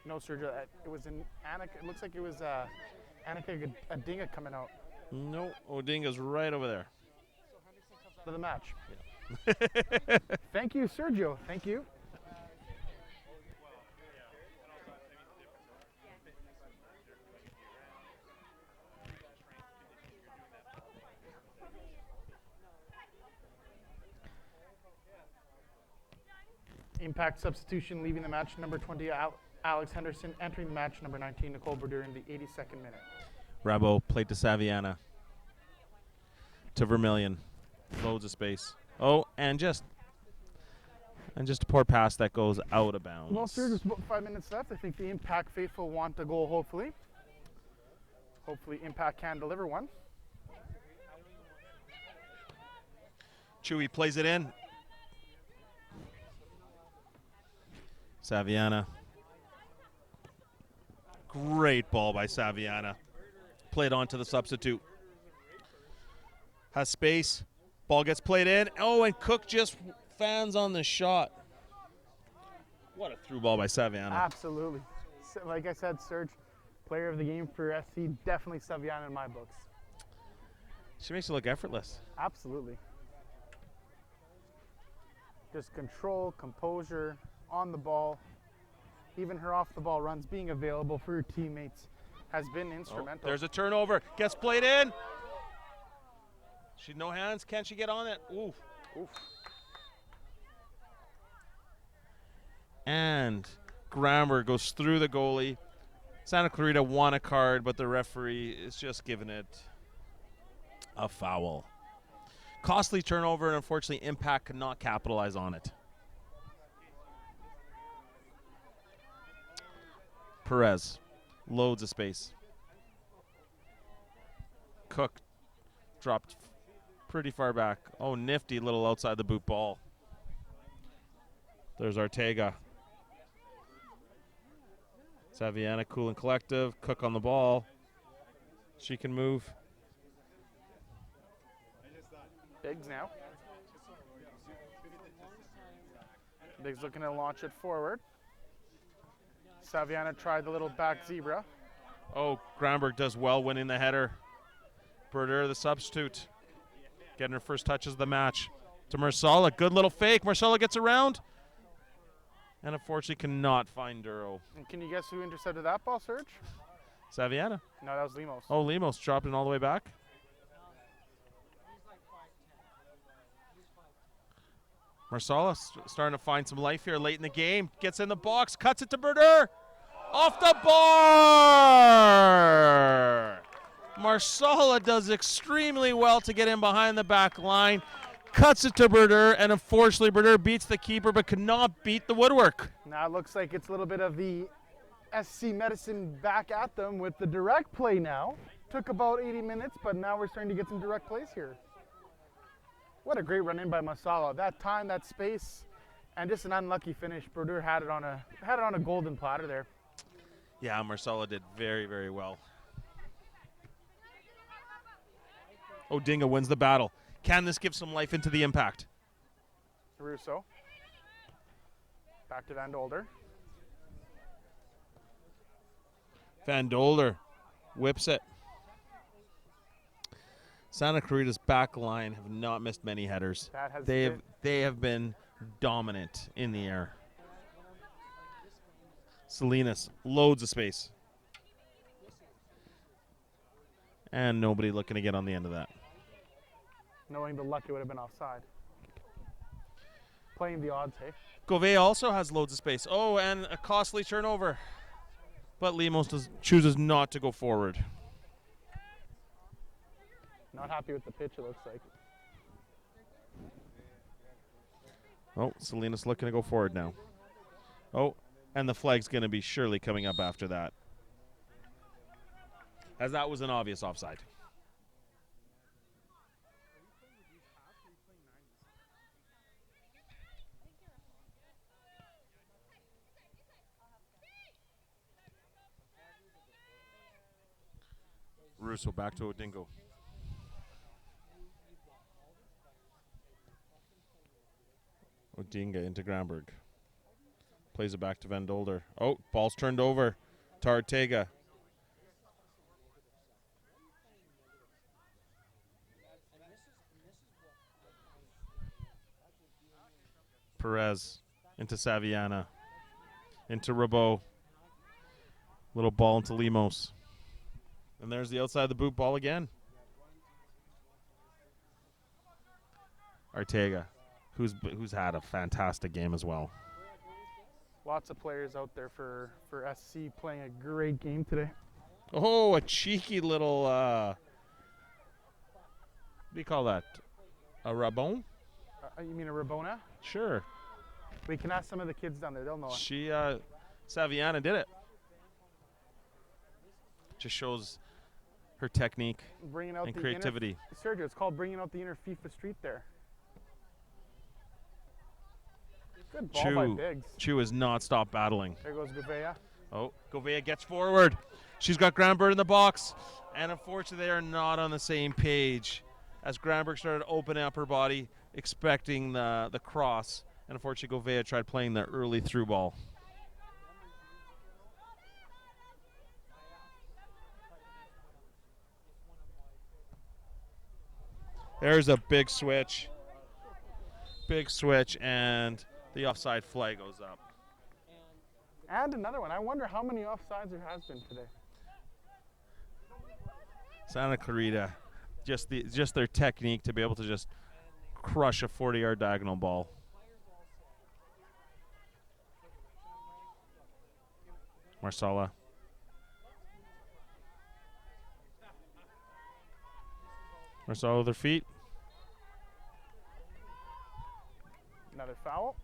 No, Sergio, it was in Annika. It looks like it was Annika Adinga coming out No, Odinga's right over there. of the match. Thank you, Sergio. Thank you. Impact substitution leaving the match, number 20, Alex Henderson, entering the match, number 19, Nicole Brodeur, in the 82nd minute. Rabo played to Saviana. To Vermillion. Loads of space. Oh, and just a poor pass that goes out of bounds. Well, sir, there's about 5 minutes left. I think the Impact faithful want a goal, hopefully. Hopefully Impact can deliver one. Chewy plays it in. Saviana. Great ball by Saviana. Played on to the substitute. Has space. Ball gets played in. Oh, and Cook just fans on the shot. What a through ball by Saviana. Absolutely. So, like I said, Serge, player of the game for SC, definitely Saviana in my books. She makes it look effortless. Absolutely. Just control, composure, on the ball. Even her off the ball runs, being available for her teammates has been instrumental. There's a turnover. Gets played in. She no hands. Can she get on it? Oof. Oof. And Gramber goes through the goalie. Santa Clarita won a card, but the referee is just giving it a foul. Costly turnover, and unfortunately, Impact could not capitalize on it. Perez, loads of space. Cook dropped pretty far back. Oh, nifty little outside the boot ball. There's Ortega. Saviana, cool and collective. Cook on the ball. She can move. Biggs now. Biggs looking to launch it forward. Saviana tried the little back zebra. Oh, Granberg does well winning the header. Berder, the substitute, getting her first touches of the match. To Marsala, good little fake. Marsala gets around. And unfortunately cannot find Duro. And can you guess who intercepted that ball, Serge? Saviana. No, that was Lemos. Oh, Lemos dropped it all the way back. Marsala starting to find some life here late in the game. Gets in the box, cuts it to Berder. Off the bar! Marsala does extremely well to get in behind the back line. Cuts it to Berder, and unfortunately Berder beats the keeper but cannot beat the woodwork. Now it looks like it's a little bit of the SC Medicine back at them with the direct play now. Took about 80 minutes, but now we're starting to get some direct plays here. What a great run in by Masala. That time, that space, and just an unlucky finish. Berder had it on a golden platter there. Yeah, Marsala did very, very well. Odinga wins the battle. Can this give some life into the Impact? Russo. Back to Van Dolder. Van Dolder whips it. Santa Clarita's back line have not missed many headers. They have been dominant in the air. Salinas, loads of space. And nobody looking to get on the end of that. Knowing the luck, it would have been offside. Playing the odds, hey? Gouveia also has loads of space. Oh, and a costly turnover. But Lemos chooses not to go forward. Not happy with the pitch, it looks like. Oh, Salinas looking to go forward now. Oh, and the flag's going to be surely coming up after that, as that was an obvious offside. Russo back to Odingo. Odinga into Granberg. Plays it back to Van Dolder. Oh, ball's turned over to Ortega. Perez into Saviana. Into Rabot. Little ball into Lemos. And there's the outside of the boot ball again. Ortega, who's had a fantastic game as well. Lots of players out there for SC playing a great game today. Oh, a cheeky little, what do you call that? A rabon? You mean a Rabona? Sure. We can ask some of the kids down there, they'll know it. She, Saviana did it. Just shows her technique Bringing out and the creativity. Sergio, it's called bringing out the inner FIFA street there. Good ball by Biggs. Chu has not stopped battling. There goes Gouveia. Oh, Gouveia gets forward. She's got Granberg in the box. And unfortunately, they are not on the same page as Granberg started opening up her body, expecting the cross. And unfortunately, Gouveia tried playing the early through ball. There's a big switch. Big switch, and the offside flag goes up. And another one. I wonder how many offsides there has been today. Santa Clarita just their technique to be able to just crush a 40-yard diagonal ball. Marsala. Marsala with their feet. Another foul.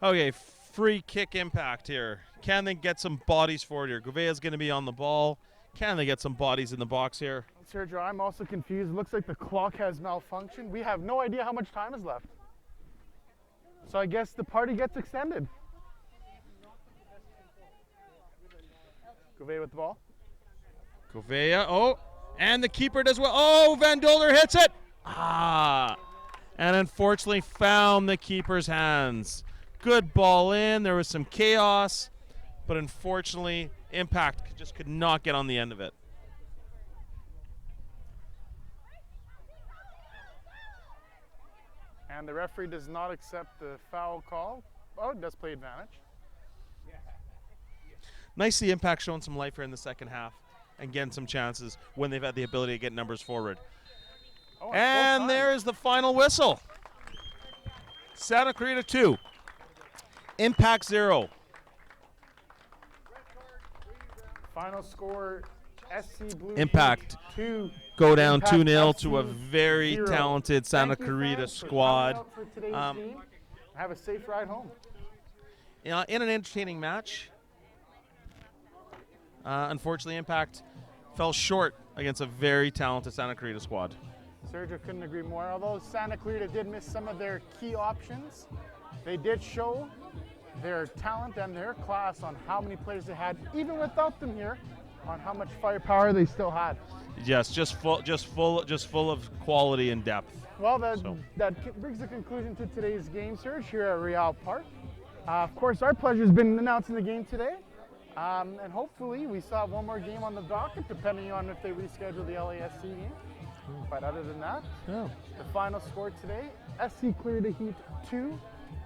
Okay, free kick impact here. Can they get some bodies forward here? Gouvea's going to be on the ball. Can they get some bodies in the box here? Sergio, I'm also confused. It looks like the clock has malfunctioned. We have no idea how much time is left. So I guess the party gets extended. Gouvea with the ball. Gouvea, oh, and the keeper does well. Oh, Van Dolder hits it. And unfortunately found the keeper's hands. Good ball in. There was some chaos, but unfortunately, Impact just could not get on the end of it. And the referee does not accept the foul call. Oh, it does play advantage. Nice the Impact showing some life here in the second half and getting some chances when they've had the ability to get numbers forward. Oh, and there's the final whistle. Santa Clarita 2. Impact 0. Final score, SC Blue Impact 2. Go down Impact 2-0 FC to a very 0. talented Santa Thank you, Clarita fans, for squad. coming out for today's game. Have a safe ride home. In an entertaining match, unfortunately, Impact fell short against a very talented Santa Clarita squad. Sergio couldn't agree more. Although Santa Clarita did miss some of their key options, they did show their talent and their class on how many players they had, even without them here, on how much firepower they still had. Yes, just full of quality and depth. Well, that brings the conclusion to today's game, Serge, here at Real Park. Of course, our pleasure has been announcing the game today, and hopefully we still have one more game on the docket, depending on if they reschedule the LASC game. But other than that, the final score today, SC Clarita Heat 2,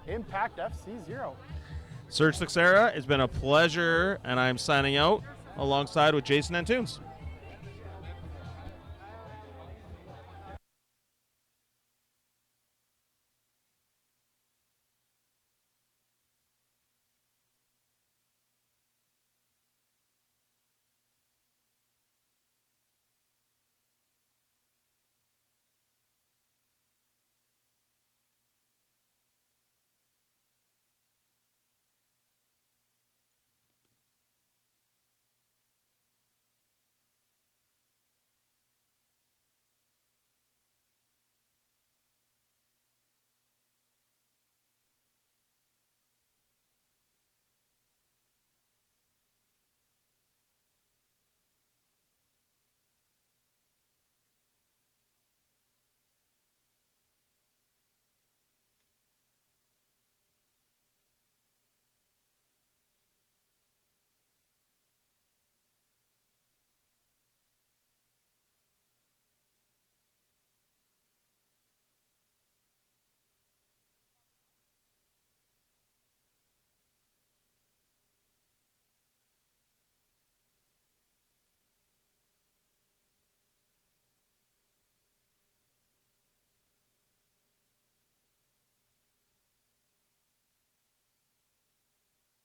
Impact FC 0. Serge Texera, it's been a pleasure, and I'm signing out alongside with Jason Antunes.